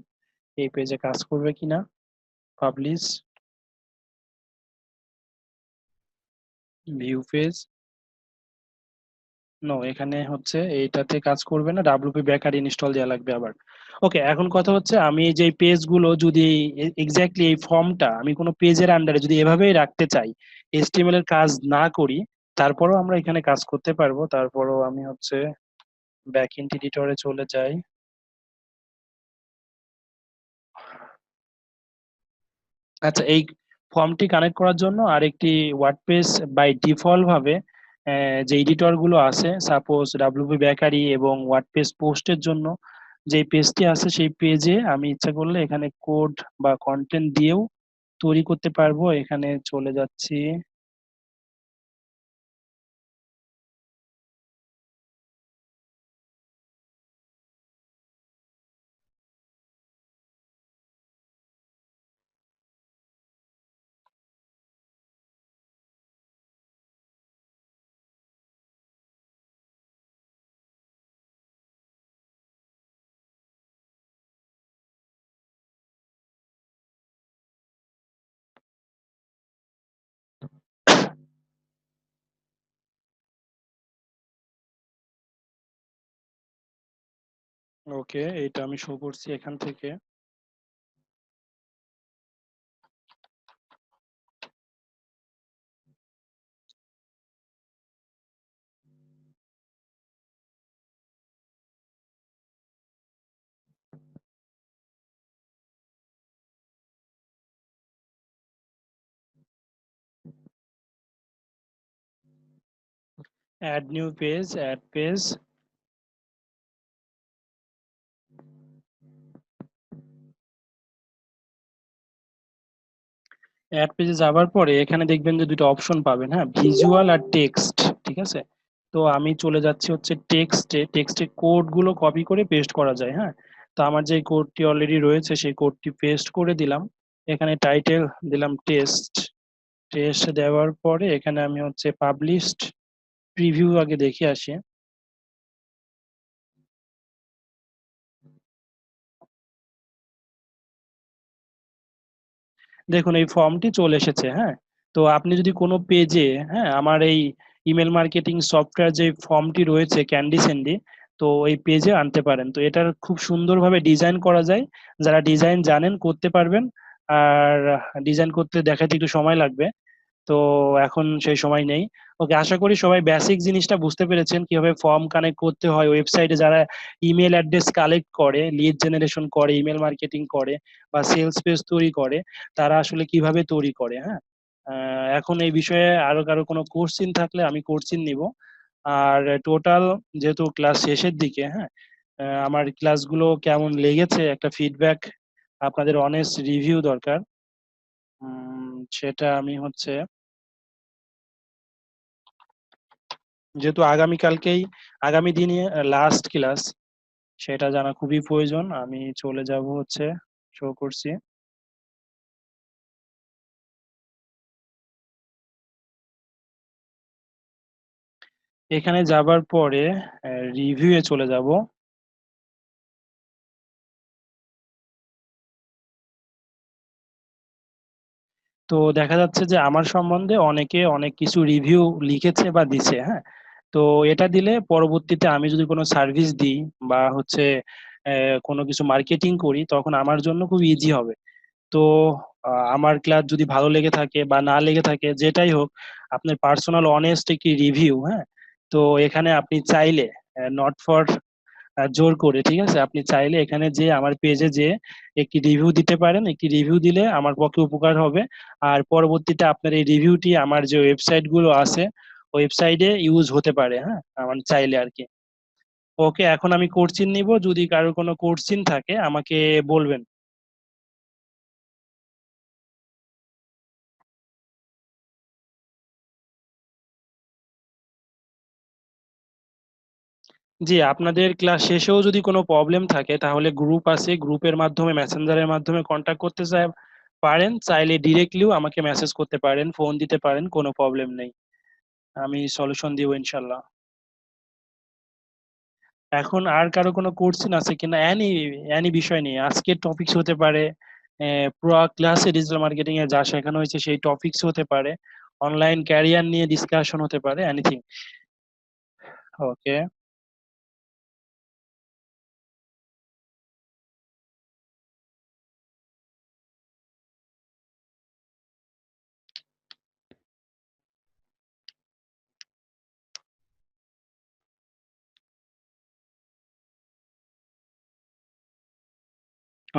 এই পেজে কাজ করবে কিনা। পাবলিশ, ভিউ পেজ, নো, এখানে হচ্ছে এইটাতে কাজ করবে না, ডাব্লিউপি ব্যাকআর ইনস্টল দেওয়া লাগবে আবার। ওকে, এখন কথা হচ্ছে আমি এই যে পেজ গুলো যদি এক্স্যাক্টলি এই ফর্মটা আমি কোনো পেজের আন্ডারে যদি এভাবেই রাখতে চাই, এইচটিএমএল এর কাজ না করি, তারপরেও আমরা এখানে কাজ করতে পারবো। তারপরেও আমি হচ্ছে ব্যাকএন্ড এডিটরে চলে যাই। আচ্ছা, এই ফর্মটি কানেক্ট করার জন্য আরেকটি ওয়ার্ডপ্রেস বাই ডিফল্ট ভাবে যে এডিটর গুলো আছে, সাপোজ ডাব্লিউপি বেকারি এবং ওয়ার্ডপ্রেস পোস্টের জন্য যে পেজটি আছে, সেই পেজে আমি ইচ্ছা করলে এখানে কোড বা কন্টেন্ট দিয়েও তৈরি করতে পারবো। এখানে চলে যাচ্ছি। ওকে, এটা আমি শো করছি এখান থেকে। Add new page, add page. Add পেজে যাওয়ার পরে এখানে দেখবেন যে দুটো অপশন পাবেন, হ্যাঁ, ভিজুয়াল আর টেক্সট। ঠিক আছে, তো আমি চলে যাচ্ছি হচ্ছে টেক্সটে। টেক্সটে কোড গুলো কপি করে পেস্ট করা যায়, হ্যাঁ। তো আমার যে কোডটি অলরেডি রয়েছে সেই কোডটি পেস্ট করে দিলাম। এখানে টাইটেল দিলাম টেস্ট। টেস্ট দেওয়ার পরে এখানে আমি হচ্ছে পাবলিশড প্রিভিউ আগে দেখে আসি। দেখুন এই ফর্মটি চলে এসেছে, হ্যাঁ। তো আপনি যদি কোনো পেজে, হ্যাঁ, আমার এই ইমেল মার্কেটিং সফটওয়্যার যে ফর্মটি রয়েছে ক্যান্ডি স্যান্ডি, তো এই পেজে আনতে পারেন। তো এটার খুব সুন্দরভাবে ডিজাইন করা যায়, যারা ডিজাইন জানেন করতে পারবেন। আর ডিজাইন করতে দেখাতে একটু সময় লাগবে, তো এখন সেই সময় নেই। ওকে, আশা করি সবাই বেসিক জিনিসটা বুঝতে পেরেছেন কিভাবে ফর্ম কানেক্ট করতে হয়। ওয়েবসাইটে যারা ইমেল অ্যাড্রেস কালেক্ট করে, লিড জেনারেশন করে, ইমেল মার্কেটিং করে বা সেলস পেজ তৈরি করে, তারা আসলে কিভাবে তৈরি করে, হ্যাঁ। এখন এই বিষয়ে আরো কারো কোনো কোশ্চিন থাকলে আমি কোশ্চিন নিব। আর টোটাল যেহেতু ক্লাস শেষের দিকে, হ্যাঁ, আমার ক্লাসগুলো কেমন লেগেছে একটা ফিডব্যাক, আপনাদের অনেস্ট রিভিউ দরকার। সেটা আমি হচ্ছে, যেহেতু আগামীকালকেই, আগামী দিনে লাস্ট ক্লাস, সেটা জানা খুবই প্রয়োজন। আমি চলে যাব হচ্ছে, শো করছি। এখানে যাবার পরে রিভিউয়ে চলে যাব। তো দেখা যাচ্ছে যে আমার সম্বন্ধে অনেকে অনেক কিছু রিভিউ লিখেছে বা দিছে, হ্যাঁ। তো এটা দিলে পরবর্তীতে আমি যদি কোনো সার্ভিস দিই বা হচ্ছে কোনো কিছু মার্কেটিং করি, তখন আমার জন্য খুব ইজি হবে। তো আমার ক্লাস যদি ভালো লেগে থাকে বা না লেগে থাকে, যেটাই হোক, আপনার পার্সোনাল অনেস্ট একটি রিভিউ, হ্যাঁ। তো এখানে আপনি চাইলে, নট ফর জোর করে, ঠিক আছে, আপনি চাইলে এখানে যে আমার পেজে যে একটি রিভিউ দিতে পারেন। একটি রিভিউ দিলে আমার পক্ষে উপকার হবে। আর পরবর্তীতে আপনার এই রিভিউটি আমার যে ওয়েবসাইট গুলো আছে, ওয়েবসাইটে ইউজ হতে পারে, হ্যাঁ, আমার চাইলে আর কি। ওকে, এখন আমি কোশ্চিন নিব, যদি কারোর কোনো কোশ্চিন থাকে আমাকে বলবেন। জি, আপনাদের ক্লাস শেষেও যদি কোনো প্রবলেম থাকে তাহলে গ্রুপ আছে, গ্রুপের মাধ্যমে, মেসেঞ্জারের মাধ্যমে কন্ট্যাক্ট করতে পারেন। চাইলে ডিরেক্টলিও আমাকে মেসেজ করতে পারেন, ফোন দিতে পারেন, কোনো প্রবলেম নেই। আমি সলিউশন দিব ইনশাল্লাহ। এখন আর কারো কোনো কোশ্চেন আছে কিনা, এনি এনি বিষয় নিয়ে, আজকের টপিকস হতে পারে, পুরো ক্লাসে ডিজিটাল মার্কেটিং এ যা শেখানো হয়েছে সেই টপিকস হতে পারে, অনলাইন ক্যারিয়ার নিয়ে ডিসকাশন হতে পারে, এনিথিং। ওকে,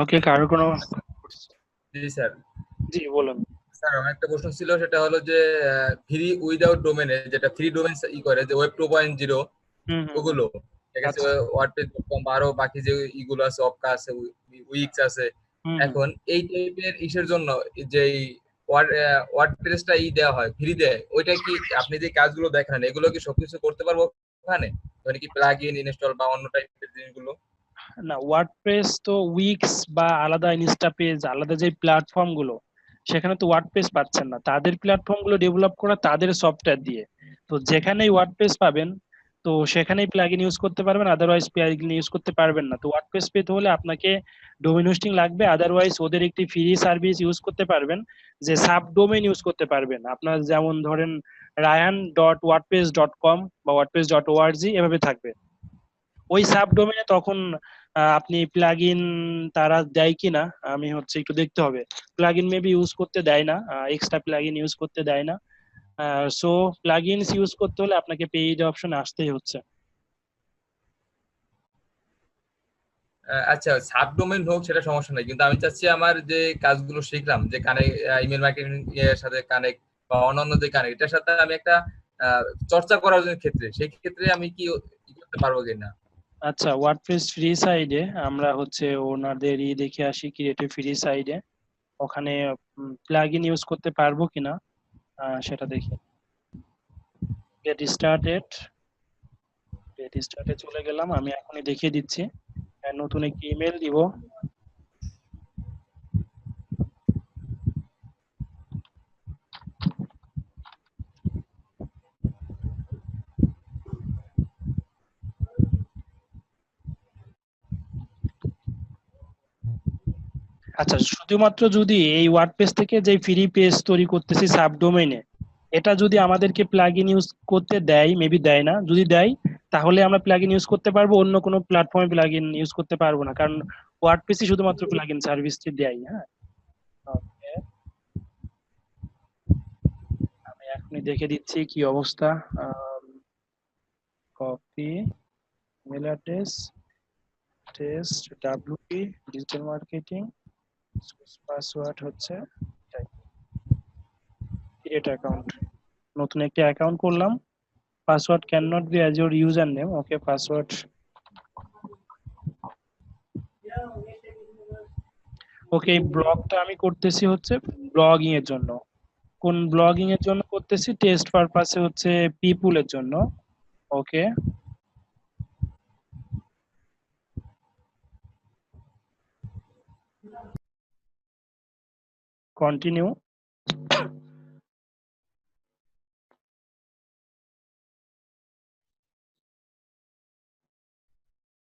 ওকে, কারোর কোনো? জি স্যার। জি বলুন। স্যার আমার একটা প্রশ্ন ছিল, সেটা হলো যে ফ্রি উইদাউট ডোমেনে, যেটা ফ্রি ডোমেন ই করে, যে ওয়েব 2.0 হুম হুম হুম। ওগুলো, ঠিক আছে, আচ্ছা। ওয়ার্ডপ্রেস.কম আরো বাকি যে ইগুলো আছে, অপকা আছে, উইক্স আছে। হুম হুম। এখন এই টাইপের ইসের জন্য যে ওয়ার্ডপ্রেসটা দেওয়া হয়, ফ্রি দেয়, ওইটা কি আপনি যে কাজগুলো দেখান এগুলো কি সবকিছু করতে পারবো ওখানে, মানে কি প্লাগ ইন ইনস্টল বা অন্য টাইপের জিনিসগুলো? না, ওয়ার্ডপ্রেস তো উইক্স বা আলাদা ইনস্টা পেজ, আলাদা যে প্ল্যাটফর্ম গুলো, সেখানে তো ওয়ার্ডপ্রেস পাচ্ছেন না। তাদের প্ল্যাটফর্ম গুলো ডেভেলপ করা তাদের সফটওয়্যার দিয়ে। তো যেখানেই ওয়ার্ডপ্রেস পাবেন, তো সেখানেই প্লাগইন ইউজ করতে পারবেন, আদারওয়াইজ প্লাগইন ইউজ করতে পারবেন না। তো ওয়ার্ডপ্রেস পেতে হলে আপনাকে ডোমেইন হোস্টিং লাগবে, আদারওয়াইজ ওদের একটি ফ্রি সার্ভিস ইউজ করতে পারবেন, যে সাব ডোমেইন ইউজ করতে পারবেন। আপনার যেমন ধরেন rayan.wordpress.com বা wordpress.org এভাবে থাকবে। ওই সাব ডোমেনে তখন আপনি প্লাগইন তারা দেয় কিনা আমি হচ্ছে একটু দেখতে হবে। প্লাগইন মেবি ইউজ করতে দেয় না, এক্সট্রা প্লাগইন ইউজ করতে দেয় না। সো প্লাগইনস ইউজ করতে হলে আপনাকে পেইড অপশনে আসতেই হচ্ছে। আচ্ছা, সাবডোমেইন হোক সেটা সমস্যা নাই, কিন্তু আমি চাচ্ছি আমার যে কাজগুলো শিখলাম, যে ইমেল মার্কেটিং এর সাথে কানেক্ট বা অন্যান্য যে কানেক্ট, এটার সাথে আমি একটা চর্চা করার জন্য ক্ষেত্রে, সেই ক্ষেত্রে আমি কি করতে পারবো কিনা? আচ্ছা, ওয়ার্ডপ্রেস ফ্রি সাইডে আমরা হচ্ছে ওনাদেরই দেখে আসি, ক্রিয়েটিভ ফ্রি সাইডে ওখানে প্লাগইন ইউজ করতে পারবো কিনা সেটা দেখি। গেট স্টার্টেড, গেট স্টার্টে চলে গেলাম, আমি এখনই দেখিয়ে দিচ্ছি। নতুন একটি ইমেল দিব। আচ্ছা, শুধুমাত্র যদি এই ওয়ার্ডপ্রেস থেকে যে ফ্রি পেজ তৈরি করতেছি সাবডোমেইনে, এটা যদি আমাদেরকে প্লাগইন ইউজ করতে দেয়, মেবি দেয় না, যদি দেয় তাহলে আমরা প্লাগইন ইউজ করতে পারবো, অন্য কোনো প্ল্যাটফর্মে প্লাগইন ইউজ করতে পারবো না, কারণ ওয়ার্ডপ্রেসই শুধুমাত্র প্লাগইন সার্ভিসটি দেয়। হ্যাঁ, ওকে, আমি এখনই দেখে দিচ্ছি কি অবস্থা। Copy email address, test WP digital marketing, password হচ্ছে ক্রিয়েট অ্যাকাউন্ট। নতুন একটি অ্যাকাউন্ট করলাম। Password cannot be as your username. Okay, password. Okay, এই ব্লগটা আমি করতেছি হচ্ছে ব্লগিং এর জন্য। কোন ব্লগিং এর জন্য করতেছি? টেস্ট পারপাসে হচ্ছে পিপুলের জন্য। ওকে, কন্টিনিউ।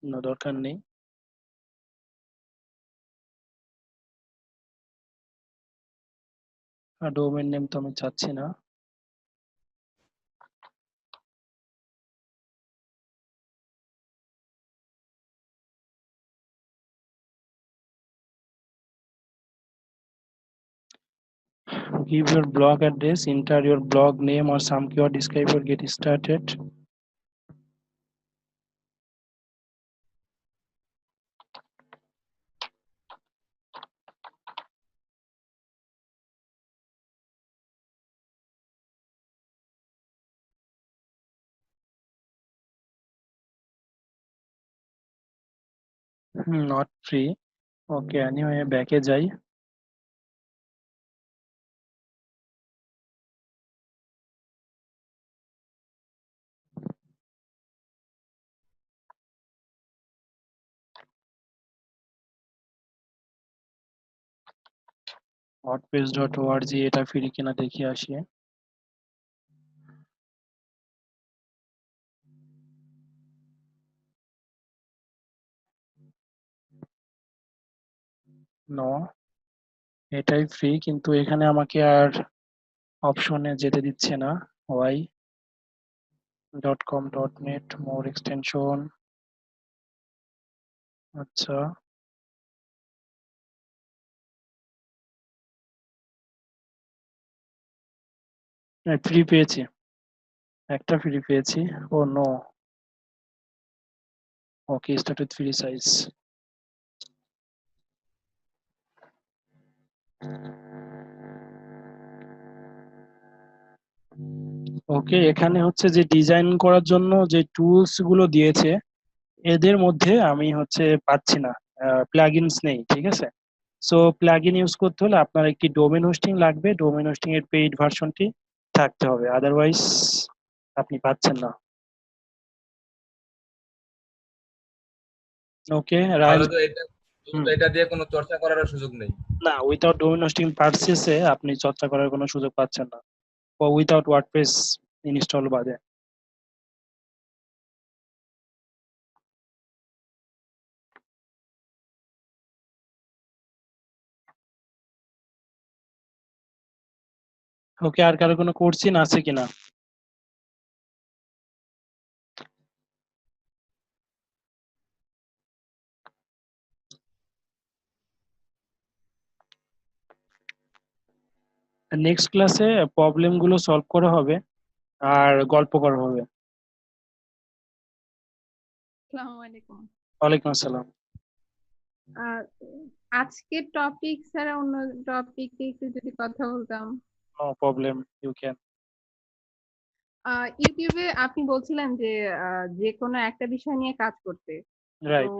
না, দরকার নেই। ডোমেইন নেম তো আমি চাচ্ছি না। Give your blog address, enter your blog name or some keyword, describe or get started. Not free. Okay, anyway, back এ যাই। wordpress.org এটা ফ্রি কিনা দেখে আসি। নো, এটাই ফ্রি, কিন্তু এখানে আমাকে আর অপশনে যেতে দিচ্ছে না। ওয়াই? .com.net more extension, আচ্ছা ফ্রি পেয়েছি, একটা ফ্রি পেয়েছি। Oh no, okay start with free size. Okay, এখানে হচ্ছে যে ডিজাইন করার জন্য যে টুলস গুলো দিয়েছে এদের মধ্যে আমি হচ্ছে পাচ্ছি না, প্লাগইনস নেই, ঠিক আছে। সো প্লাগইন ইউজ করতে হলে আপনার একটি ডোমেন হোস্টিং লাগবে, ডোমেন হোস্টিং এর পেইড ভার্সনটি থাকতে হবে, আদারওয়াইজ আপনি পাচ্ছেন না। ওকে রায়ন। তাহলে তো এটা হুম, এটা দিয়ে কোনো চর্চা করার সুযোগ নেই। না, উইথাউট ডোমেন হোস্টিং পারচেসে আপনি চর্চা করার কোনো সুযোগ পাচ্ছেন না, উইথাউট ওয়ার্ডপ্রেস ইনস্টল বাদে। ওকে, আর কারো কোনো কোর্সিন আছে কিনা? নেক্সট ক্লাসে প্রবলেম গুলো সলভ করা হবে আর গল্প করা হবে। আসসালামু আলাইকুম। ওয়ালাইকুম আসসালাম। আহ, আজকের টপিক ছাড়া অন্য টপিকে একটু যদি কথা বলতাম। No problem, you can. ইউটিউবে আপনি বলছিলেন যে যে কোনো একটা বিষয় নিয়ে কাজ করতে। তো রাইট।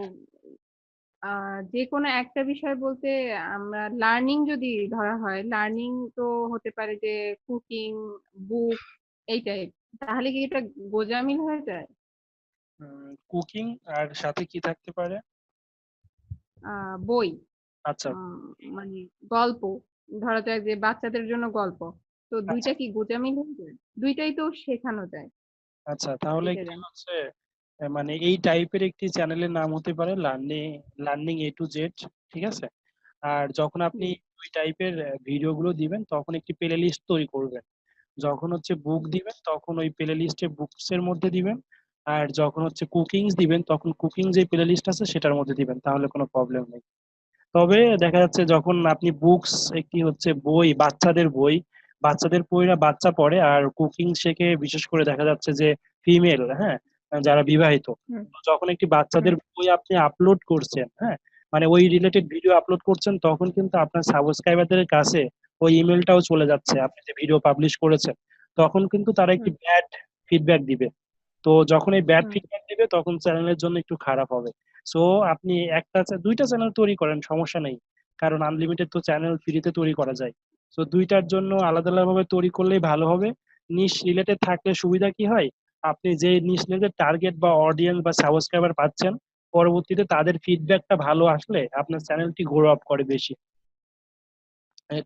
যে কোনো একটা বিষয় বলতে আমরা লার্নিং যদি ধরা হয়, লার্নিং তো হতে পারে যে কুকিং, বুক, এই টাইপ। তাহলে কি এটা গোঁজামিল হয়ে যায়? কুকিং আর সাথে কি থাকতে পারে? বই, আচ্ছা উম, মানে গল্প, ধরা যাক যে বাচ্চাদের জন্য গল্প, তো আচ্ছা দুইটা কি গোঁজামিল হয়ে যায়? দুইটাই তো শেখানো যায়, আচ্ছা, তাহলে এটা কি জান। হচ্ছে, মানে এই টাইপের একটি চ্যানেলের নাম হতে পারে learning, learning A to Z, ঠিক আছে। আর যখন আপনি ওই টাইপের ভিডিওগুলো দিবেন তখন একটি প্লে লিস্ট তৈরি করবেন, যখন হচ্ছে বুক দিবেন তখন ওই প্লে লিস্টে বুকস এর মধ্যে দিবেন, আর যখন হচ্ছে কুকিংস দিবেন তখন কুকিং যে প্লে লিস্ট আছে সেটার মধ্যে দিবেন, তাহলে কোনো প্রবলেম নেই। তবে দেখা যাচ্ছে যখন আপনি বুকস, একটি হচ্ছে বই, বাচ্চাদের বই, বাচ্চাদের বইরা বাচ্চা পড়ে, আর কুকিং শেখে বিশেষ করে দেখা যাচ্ছে যে ফিমেল, হ্যাঁ, যারা বিবাহিত। হুম তো যখন একটি হুম বাচ্চাদের বই আপনি আপলোড করছেন, হ্যাঁ, মানে ওই রিলেটেড ভিডিও আপলোড করছেন, তখন কিন্তু আপনার সাবস্ক্রাইবারদের কাছে ওই ইমেলটাও চলে যাচ্ছে আপনি যে ভিডিও পাবলিশ করেছেন, তখন কিন্তু তারা একটি হুম ব্যাড ফিডব্যাক দিবে। তো যখন এই ব্যাড হুম ফিডব্যাক দিবে তখন চ্যানেলের জন্য একটু খারাপ হবে। সো আপনি দুইটা চ্যানেল তৈরি করেন, সমস্যা নেই, কারণ আনলিমিটেড তো চ্যানেল ফ্রিতে তৈরি করা যায়। তো দুইটার জন্য আলাদা আলাদা ভাবে তৈরি করলেই ভালো হবে। নিশ রিলেটেড থাকলে সুবিধা কি হয়, আপনি যে নিশ রিলেটেড টার্গেট বা অডিয়েন্স বা সাবস্ক্রাইবার পাচ্ছেন, পরবর্তীতে তাদের ফিডব্যাকটা ভালো আসলে আপনার চ্যানেলটি গ্রো আপ করে বেশি।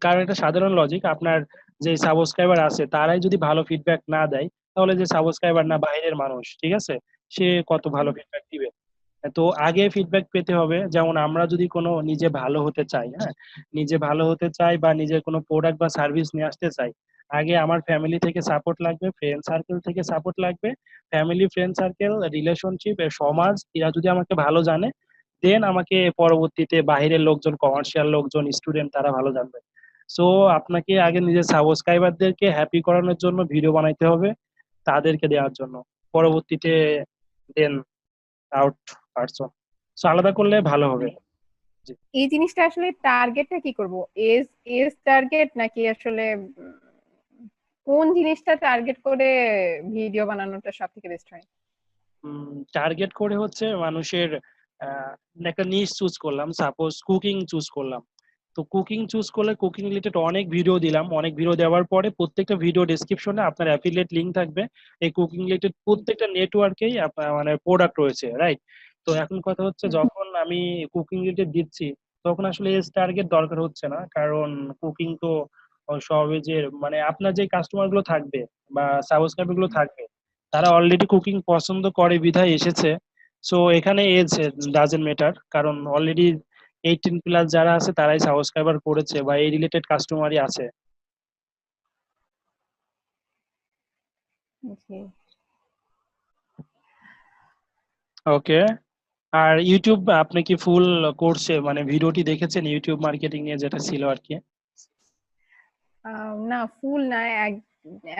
কারণ এটা সাধারণ লজিক, আপনার যে সাবস্ক্রাইবার আছে তারাই যদি ভালো ফিডব্যাক না দেয়, তাহলে যে সাবস্ক্রাইবার না বাইরের মানুষ, ঠিক আছে, সে কত ভালো হুম ফিডব্যাক দিবে? তো আগে ফিডব্যাক পেতে হবে, যেমন আমরা যদি কোনো নিজে ভালো হতে চাই, হ্যাঁ, নিজে ভালো হতে চাই বা নিজের কোনো প্রোডাক্ট বা সার্ভিস নিয়ে আসতে চাই, আগে আমার ফ্যামিলি থেকে সাপোর্ট লাগবে, ফ্রেন্ড সার্কেল থেকে সাপোর্ট লাগবে। ফ্যামিলি, ফ্রেন্ড সার্কেল, রিলেশনশিপ, সমাজ, এরা যদি আমাকে ভালো জানে, দেন আমাকে পরবর্তীতে বাইরের লোকজন, কমার্শিয়াল লোকজন, স্টুডেন্ট, তারা ভালো জানবে। সো আপনাকে আগে নিজের সাবস্ক্রাইবারদেরকে হ্যাপি করানোর জন্য ভিডিও বানাইতে হবে, তাদেরকে দেওয়ার জন্য, পরবর্তীতে দেন আউট পারসন। সো আলাদা করলে ভালো হবে। জি। এই জিনিসটা আসলে টার্গেটটা কি করব? এজ এজ টার্গেট নাকি আসলে কোন জিনিসটা টার্গেট করে ভিডিও বানানোটা সব থেকে বেস্ট হয়? টার্গেট করে হচ্ছে মানুষের একটা নিশ চুজ করলাম, সাপোজ কুকিং চুজ করলাম। তো কুকিং চুজ করলে কুকিং রিলেটেড অনেক ভিডিও দিলাম, অনেক ভিডিও দেওয়ার পরে প্রত্যেকটা ভিডিও ডেসক্রিপশনে আপনার অ্যাফিলিয়েট লিংক থাকবে। এই কুকিং রিলেটেড প্রত্যেকটা নেটওয়ার্কেই মানে প্রোডাক্ট রয়েছে, রাইট। তো এখন কথা হচ্ছে হুম যখন আমি কুকিং রিলেটেড দিচ্ছি, তখন আসলে এজ টার্গেট দরকার হচ্ছে না, কারণ কুকিং তো সব এজের, মানে আপনার যে কাস্টমার গুলো থাকবে বা সাবস্ক্রাইবার গুলো থাকবে, তারা অলরেডি কুকিং পছন্দ করে বিধায় এসেছে। সো এখানে এজ ডাজেন্ট ম্যাটার, কারণ অলরেডি 18+ যারা আছে তারাই সাবস্ক্রাইবার করেছে বা এই রিলেটেড কাস্টমারই আছে। জি। ওকে। আর ইউটিউব আপনি কি ফুল কোর্সে মানে ভিডিওটি দেখেছেন ইউটিউব মার্কেটিং নিয়ে যেটা ছিল আর কি? না, ফুল না,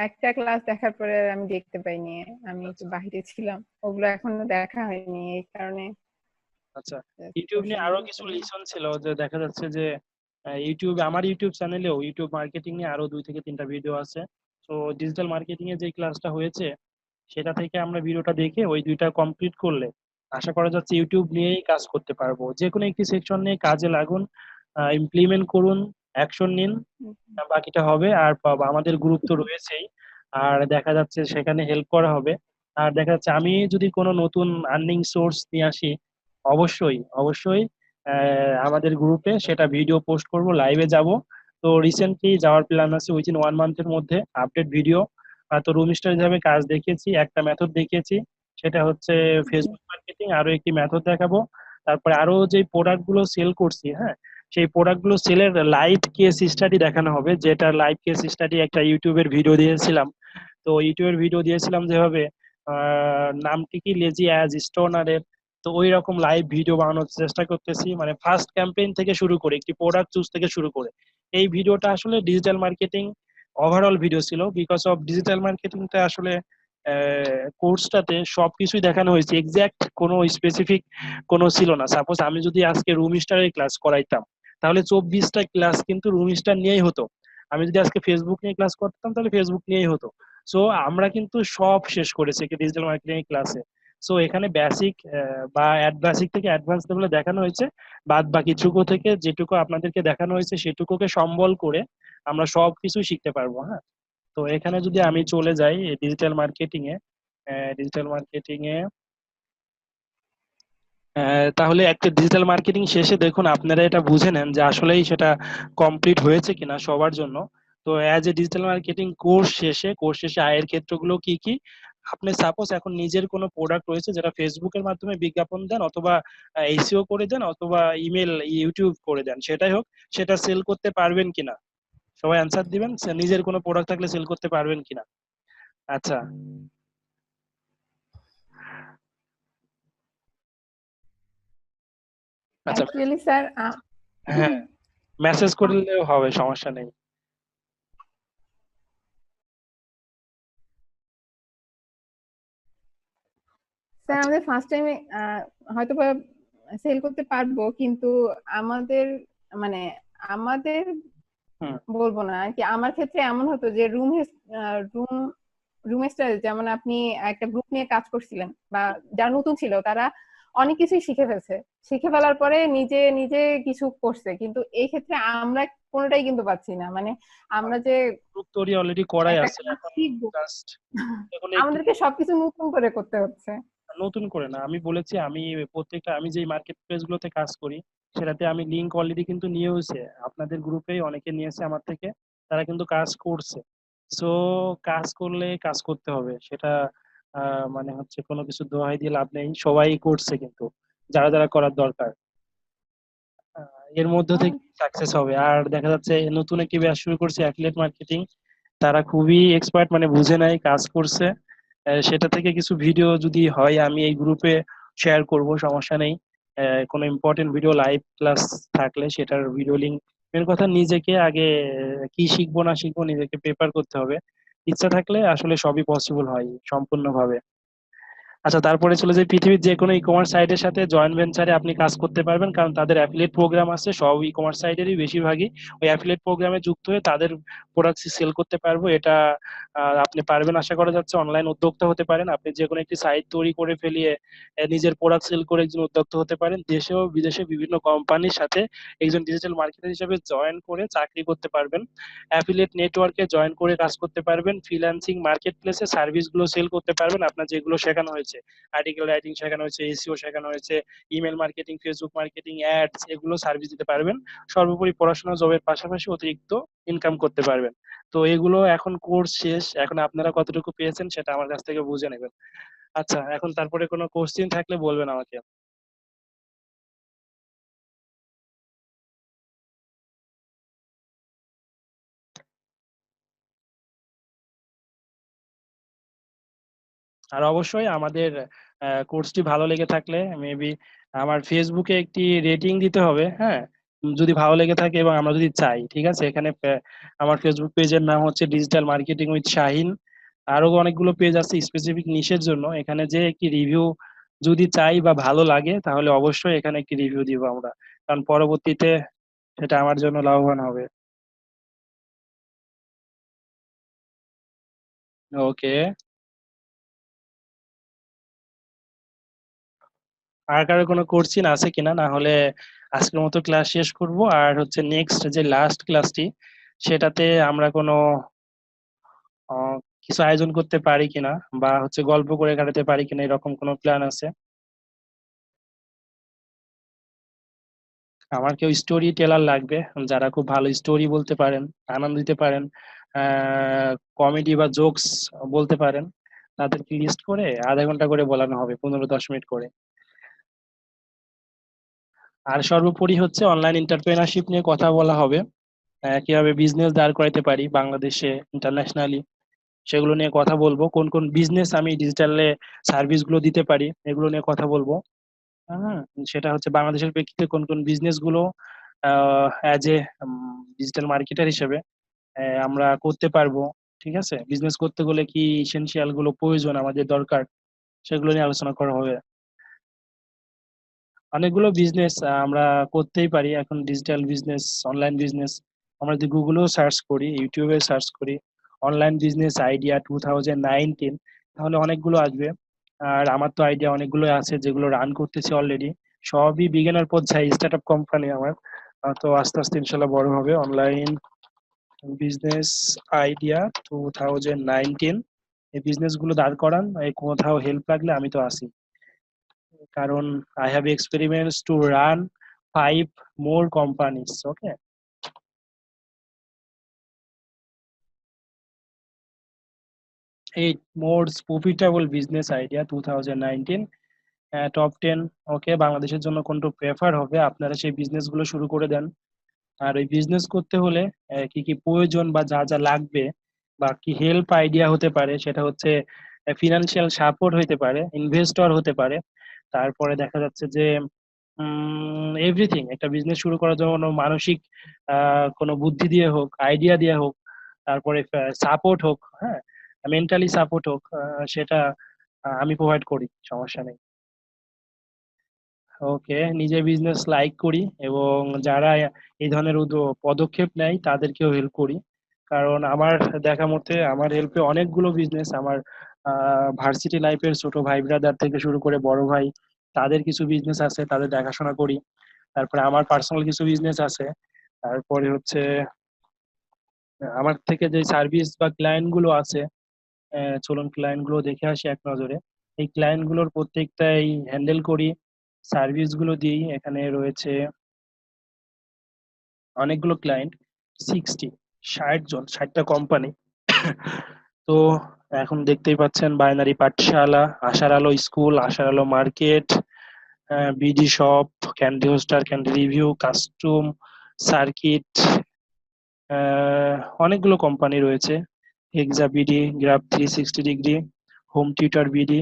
একটা ক্লাস দেখার পরে আমি দেখতে পাইনি। আমি একটু আচ্ছা বাহিরে ছিলাম, ওগুলো এখনো দেখা হয়নি, এই কারণে আচ্ছা। ইউটিউব নিয়ে কোশ্চেন আরো গুলো কিছু করিনি। লিসন ছিল যে দেখা যাচ্ছে যে আমার ইউটিউব চ্যানেলেও ইউটিউব মার্কেটিং নিয়ে আরো 2 থেকে 3টা ভিডিও আছে। তো ডিজিটাল মার্কেটিং এর যে ক্লাসটা হয়েছে সেটা থেকে আমরা ভিডিওটা দেখে ওই 2টা কমপ্লিট করলে আশা করা যাচ্ছে ইউটিউব নিয়েই কাজ করতে পারবো। যে কোনো একটি সেকশন নিয়ে কাজে লাগুন, ইমপ্লিমেন্ট করুন, অ্যাকশন নিন, হুম, বাকিটা হবে। আর আমাদের গ্রুপ তো রয়েছেই, আর দেখা যাচ্ছে সেখানে হেল্প করা হবে। আর দেখা যাচ্ছে আমি যদি কোনো নতুন আর্নিং সোর্স নিয়ে আসি, অবশ্যই অবশ্যই আমাদের গ্রুপে সেটা ভিডিও পোস্ট করব, লাইভে যাব। তো রিসেন্টলি যাওয়ার প্ল্যান আছে উইথিন 1 মান্থের মধ্যে আপডেট ভিডিও। তো রুম স্টার হিসাবে কাজ দেখিয়েছি, একটা মেথড দেখিয়েছি, সেটা হচ্ছে জি। Facebook marketing. আরো একটি মেথড দেখাবো। তারপরে আরো যে প্রোডাক্ট গুলো সেল করছি, হ্যাঁ, সেই প্রোডাক্ট গুলো সেলের লাইভ কেস স্টাডি দেখানো হবে, যেটা লাইভ কেস স্টাডি একটা ইউটিউবের ভিডিও দিয়েছিলাম। তো ইউটিউবের ভিডিও দিয়েছিলাম যেভাবে নামটি কি লেজি অ্যাজ স্টোনারের। তো ওই রকম লাইভ ভিডিও বানানোর চেষ্টা করতেছি, মানে ফার্স্ট ক্যাম্পেইন থেকে শুরু করে একটি প্রোডাক্ট চুজ থেকে শুরু করে। এই ভিডিওটা আসলে ডিজিটাল মার্কেটিং ওভারঅল ভিডিও ছিল, বিকজ অফ ডিজিটাল মার্কেটিংটা আসলে কোর্সটাতে সবকিছুই দেখানো হয়েছে, এক্সাক্ট কোনো স্পেসিফিক কোনো ছিল না। সাপোজ আমি যদি আজকে রুম স্টারের ক্লাস করাইতাম, তাহলে 24টা ক্লাস কিন্তু রুম স্টার নিয়েই হতো। আমি যদি আজকে ফেসবুক নিয়ে ক্লাস করতাম তাহলে ফেসবুক নিয়েই হতো। সো আমরা কিন্তু সব শেষ করেছি ডিজিটাল মার্কেটিং এর ক্লাসে। সো এখানে বেসিক বা বেসিক থেকে অ্যাডভান্স লেভেলে দেখানো হয়েছে। বাদ বাকি টুকু থেকে যেটুকু আপনাদেরকে দেখানো হয়েছে সেটুকুকে সম্বল করে আমরা সব কিছু শিখতে পারবো। হ্যাঁ, তো এখানে যদি আমি চলে যাই ডিজিটাল মার্কেটিং এ তাহলে একটা ডিজিটাল মার্কেটিং শেষে দেখুন আপনারা এটা বুঝে নেন যে আসলেই সেটা কমপ্লিট হয়েছে কিনা সবার জন্য। তো as a digital marketing course শেষে আয়ের ক্ষেত্রগুলো কি কি? আপনি সাপোজ এখন নিজের কোনো প্রোডাক্ট রয়েছে যেটা ফেসবুকের মাধ্যমে বিজ্ঞাপন দেন, অথবা এসইও করে দেন, অথবা ইমেল ইউটিউব করে দেন, সেটাই হোক, সেটা সেল করতে পারবেন কিনা? সবাই অ্যান্সার দিবেন, নিজের কোনো প্রোডাক্ট থাকলে সেল করতে পারবেন কিনা। আচ্ছা আচ্ছা। অ্যাকচুয়ালি স্যার, হ্যাঁ, মেসেজ করলেও হবে, সমস্যা নেই। স্যার আচ্ছা। আমাদের ফার্স্ট টাইমে হয়তো বা সেল করতে পারবো, কিন্তু আমাদের মানে আমাদের হুম। বলবো না আর কি, আমার ক্ষেত্রে এমন হতো যে রুম রুম স্টাইল, যেমন আপনি একটা গ্রুপ নিয়ে কাজ করছিলেন, বা যারা নতুন ছিল তারা অনেক কিছুই শিখে ফেলছে, শিখে ফেলার পরে নিজে নিজে কিছু করছে, কিন্তু এই ক্ষেত্রে আমরা কোনোটাই কিন্তু পাচ্ছি না। মানে আমরা যে গ্রুপ তৈরি অলরেডি করাই একটা আছে কাজ এখন। শিখবো, জাস্ট এখন একটি আমাদেরকে সবকিছু নতুন করে করতে হচ্ছে। নতুন করে না, আমি বলেছি আমি যেই মার্কেট প্লেস গুলোতে কাজ করি সেটাতে আমি লিংক অলরেডি কিন্তু নিয়েওছে, আপনাদের গ্রুপেই অনেকে নিয়েছে আমার থেকে, তারা কিন্তু কাজ করছে। সো কাজ করলে কাজ করতে হবে, সেটা মানে হচ্ছে কোনো কিছু দোহাই দিয়ে লাভ নেই, সবাই করছে কিন্তু, যারা যারা করার দরকার এর মধ্যে থেকে সাকসেস হবে। আর দেখা যাচ্ছে নতুন একটি ব্যাচ শুরু করছে অ্যাফিলিয়েট মার্কেটিং, তারা খুবই এক্সপার্ট, মানে বুঝে নাই, কাজ করছে। সেটা থেকে কিছু ভিডিও যদি হয় আমি এই গ্রুপে শেয়ার করব, সমস্যা নেই। কোনো ইম্পর্টেন্ট ভিডিও লাইভ ক্লাস থাকলে সেটার ভিডিও লিংক, মেন কথা নিজেকে আগে কি শিখবো না শিখবো নিজেকে প্রেপার করতে হবে। ইচ্ছা থাকলে আসলে সবই পসিবল হয় সম্পূর্ণভাবে। আচ্ছা, তারপরে চলে যাই পৃথিবীর যে কোনো ই কমার্স সাইটের সাথে জয়েন্ট ভেঞ্চারে আপনি কাজ করতে পারবেন, কারণ তাদের অ্যাফিলিয়েট প্রোগ্রাম আছে, সব ই কমার্স সাইটেরই বেশিরভাগই ওই অ্যাফিলিয়েট প্রোগ্রামে যুক্ত হয়ে তাদের প্রোডাক্ট সেল করতে পারবো। এটা আপনি পারবেন, আশা করা যাচ্ছে। অনলাইন উদ্যোক্তা হতে পারেন, আপনি যে কোনো একটি সাইট তৈরি করে ফেলিয়ে নিজের প্রোডাক্ট সেল করে একজন উদ্যোক্তা হতে পারেন। দেশে ও বিদেশে বিভিন্ন কোম্পানির সাথে একজন ডিজিটাল মার্কেটার হিসেবে জয়েন করে চাকরি করতে পারবেন। অ্যাফিলিয়েট নেটওয়ার্কে জয়েন করে কাজ করতে পারবেন। ফ্রিল্যান্সিং মার্কেট প্লেসে সার্ভিসগুলো সেল করতে পারবেন, আপনার যেগুলো শেখানো হয়েছে, আর্টিকেল রাইটিং শেখানো হয়েছে, এসইও শেখানো হয়েছে, email marketing, Facebook marketing, ads, এগুলো সার্ভিস দিতে পারবেন। সর্বোপরি পড়াশোনা জবের পাশাপাশি অতিরিক্ত ইনকাম করতে পারবেন। তো এগুলো এখন কোর্স শেষ, এখন আপনারা কতটুকু পেয়েছেন সেটা আমার কাছ থেকে বুঝে নেবেন। আচ্ছা, এখন তারপরে কোনো কোশ্চেন থাকলে বলবেন আমাকে। আর অবশ্যই আমাদের কোর্সটি ভালো লেগে থাকলে মেবি আমার ফেসবুকে একটি রেটিং দিতে হবে, হ্যাঁ। যদি ভালো লেগে থাকে এবং আমরা যদি চাই, ঠিক আছে, এখানে আমার ফেসবুক পেজের নাম হচ্ছে ডিজিটাল মার্কেটিং উইথ শাহিন। আরো অনেকগুলো পেজ আছে স্পেসিফিক নিশের জন্য। এখানে যে একটি রিভিউ যদি চাই বা ভালো লাগে তাহলে অবশ্যই এখানে একটি রিভিউ দিব আমরা, কারণ পরবর্তীতে সেটা আমার জন্য লাভবান হবে। ওকে, আর কারো কোনো কোশ্চিন আছে কিনা? না হলে আজকের মতো ক্লাস শেষ করব। আর হচ্ছে নেক্সট যে লাস্ট ক্লাসটি, সেটাতে আমরা কোনো আহ, কিছু আয়োজন করতে পারি কিনা, বা হচ্ছে গল্প করে কাটাতে পারি কিনা, এরকম কোনো প্ল্যান আছে? আমার কেউ স্টোরি টেলার লাগবে, যারা খুব ভালো স্টোরি বলতে পারেন, আনন্দ দিতে পারেন, কমেডি বা জোকস বলতে পারেন। তাদেরকে লিস্ট করে আধা ঘন্টা করে বলানো হবে, 15-10 মিনিট করে। আর সর্বোপরি হচ্ছে অনলাইন এন্টারপ্রেনারশিপ নিয়ে কথা বলা হবে। কিভাবে বিজনেস দাঁড় করাতে পারি বাংলাদেশে, ইন্টারন্যাশনালি, সেগুলো নিয়ে কথা বলবো। কোন কোন বিজনেস আমি ডিজিটালে সার্ভিস গুলো দিতে পারি, এগুলো নিয়ে কথা বলবো। হ্যাঁ, সেটা হচ্ছে বাংলাদেশের প্রেক্ষিতে কোন কোন বিজনেস গুলো অ্যাজ এ ডিজিটাল মার্কেটার হিসেবে আমরা করতে পারবো। ঠিক আছে, বিজনেস করতে গেলে কি ইসেনশিয়াল গুলো প্রয়োজন, আমাদের দরকার, সেগুলো নিয়ে আলোচনা করা হবে। অনেকগুলো বিজনেস আমরা করতেই পারি এখন, ডিজিটাল বিজনেস, অনলাইন বিজনেস। আমরা যদি গুগলেও সার্চ করি, ইউটিউবে সার্চ করি অনলাইন বিজনেস আইডিয়া 2019, তাহলে অনেকগুলো আসবে। আর আমার তো আইডিয়া অনেকগুলো আছে যেগুলো রান করতেছি অলরেডি। সবই বিগিনার পর্যায়ে, স্টার্ট আপ কোম্পানি আমার। তো আস্তে আস্তে ইনশাল্লাহ বড় হবে। অনলাইন বিজনেস আইডিয়া 2019, এই বিজনেস গুলো দাঁড় করান। এই কোথাও হেল্প লাগলে আমি তো আছি, কারণ I have experiments to run 5 more companies. Okay, 8 more profitable business idea 2019, top 10। ওকে, বাংলাদেশের জন্য কোনটা প্রেফার হবে, আপনারা সেই বিজনেস গুলো শুরু করে দেন। আর ওই বিজনেস করতে হলে কি কি প্রয়োজন বা যা যা লাগবে, বা কি হেল্প আইডিয়া হতে পারে, সেটা হচ্ছে ফিনান্সিয়াল সাপোর্ট হতে পারে, ইনভেস্টর হতে পারে। তারপরে দেখা যাচ্ছে যে এভরিথিং, একটা বিজনেস শুরু করার জন্য মানসিক কোনো বুদ্ধি দিয়ে হোক, আইডিয়া দিয়ে হোক, তারপরে সাপোর্ট হোক, হ্যাঁ, মেন্টালি সাপোর্ট হোক, সেটা আমি প্রোভাইড করি, সমস্যা নেই। ওকে, নিজে বিজনেস লাইক করি, এবং যারা এই ধরনের পদক্ষেপ নেয় তাদেরকেও হেল্প করি। কারণ আমার দেখা মতে আমার হেল্পে অনেকগুলো বিজনেস, আমার ভার্সিটি লাইফের ছোট ভাই ব্রাদার থেকে শুরু করে বড় ভাই, তাদের কিছু বিজনেস আছে, তাদের দেখাশোনা করি। তারপরে আমার পার্সোনাল কিছু বিজনেস আছে। তারপরে হচ্ছে আমার থেকে যে সার্ভিস বা ক্লায়েন্ট গুলো আছে, চলুন ক্লায়েন্ট গুলো দেখে আসি এক নজরে। এই ক্লায়েন্ট গুলোর প্রত্যেকটাই হ্যান্ডেল করি, সার্ভিস গুলো দিই। এখানে রয়েছে অনেকগুলো ক্লায়েন্ট, 60, 60 জন, 60টা কোম্পানি। তো এখন দেখতেই পাচ্ছেন বাইনারি পাঠশালা, আশার আলো school, Ashar Alo market, BD shop, candy hoster, candy review, custom, circuit, অনেকগুলো কোম্পানি রয়েছে। Exa BD, graph 360 degree, home tutor BD.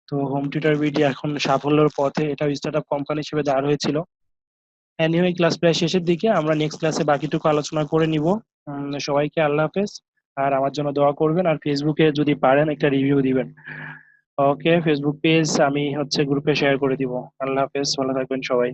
তো হোম টিউটর বিডি এখন সাফল্যের পথে, এটাও স্টার্ট আপ কোম্পানি হিসেবে দাঁড় হয়েছিল। এনিওয়ে, ক্লাস প্রায় শেষের দিকে, আমরা নেক্সট ক্লাসে বাকিটুকু আলোচনা করে নিব। সবাইকে আল্লাহ হাফেজ। আর আমার জন্য দোয়া করবেন, আর ফেসবুকে যদি পারেন একটা রিভিউ দিবেন। ওকে, ফেসবুক পেজ আমি হচ্ছে গ্রুপে শেয়ার করে দিব। আল্লাহ হাফেজ, ভালো থাকবেন সবাই।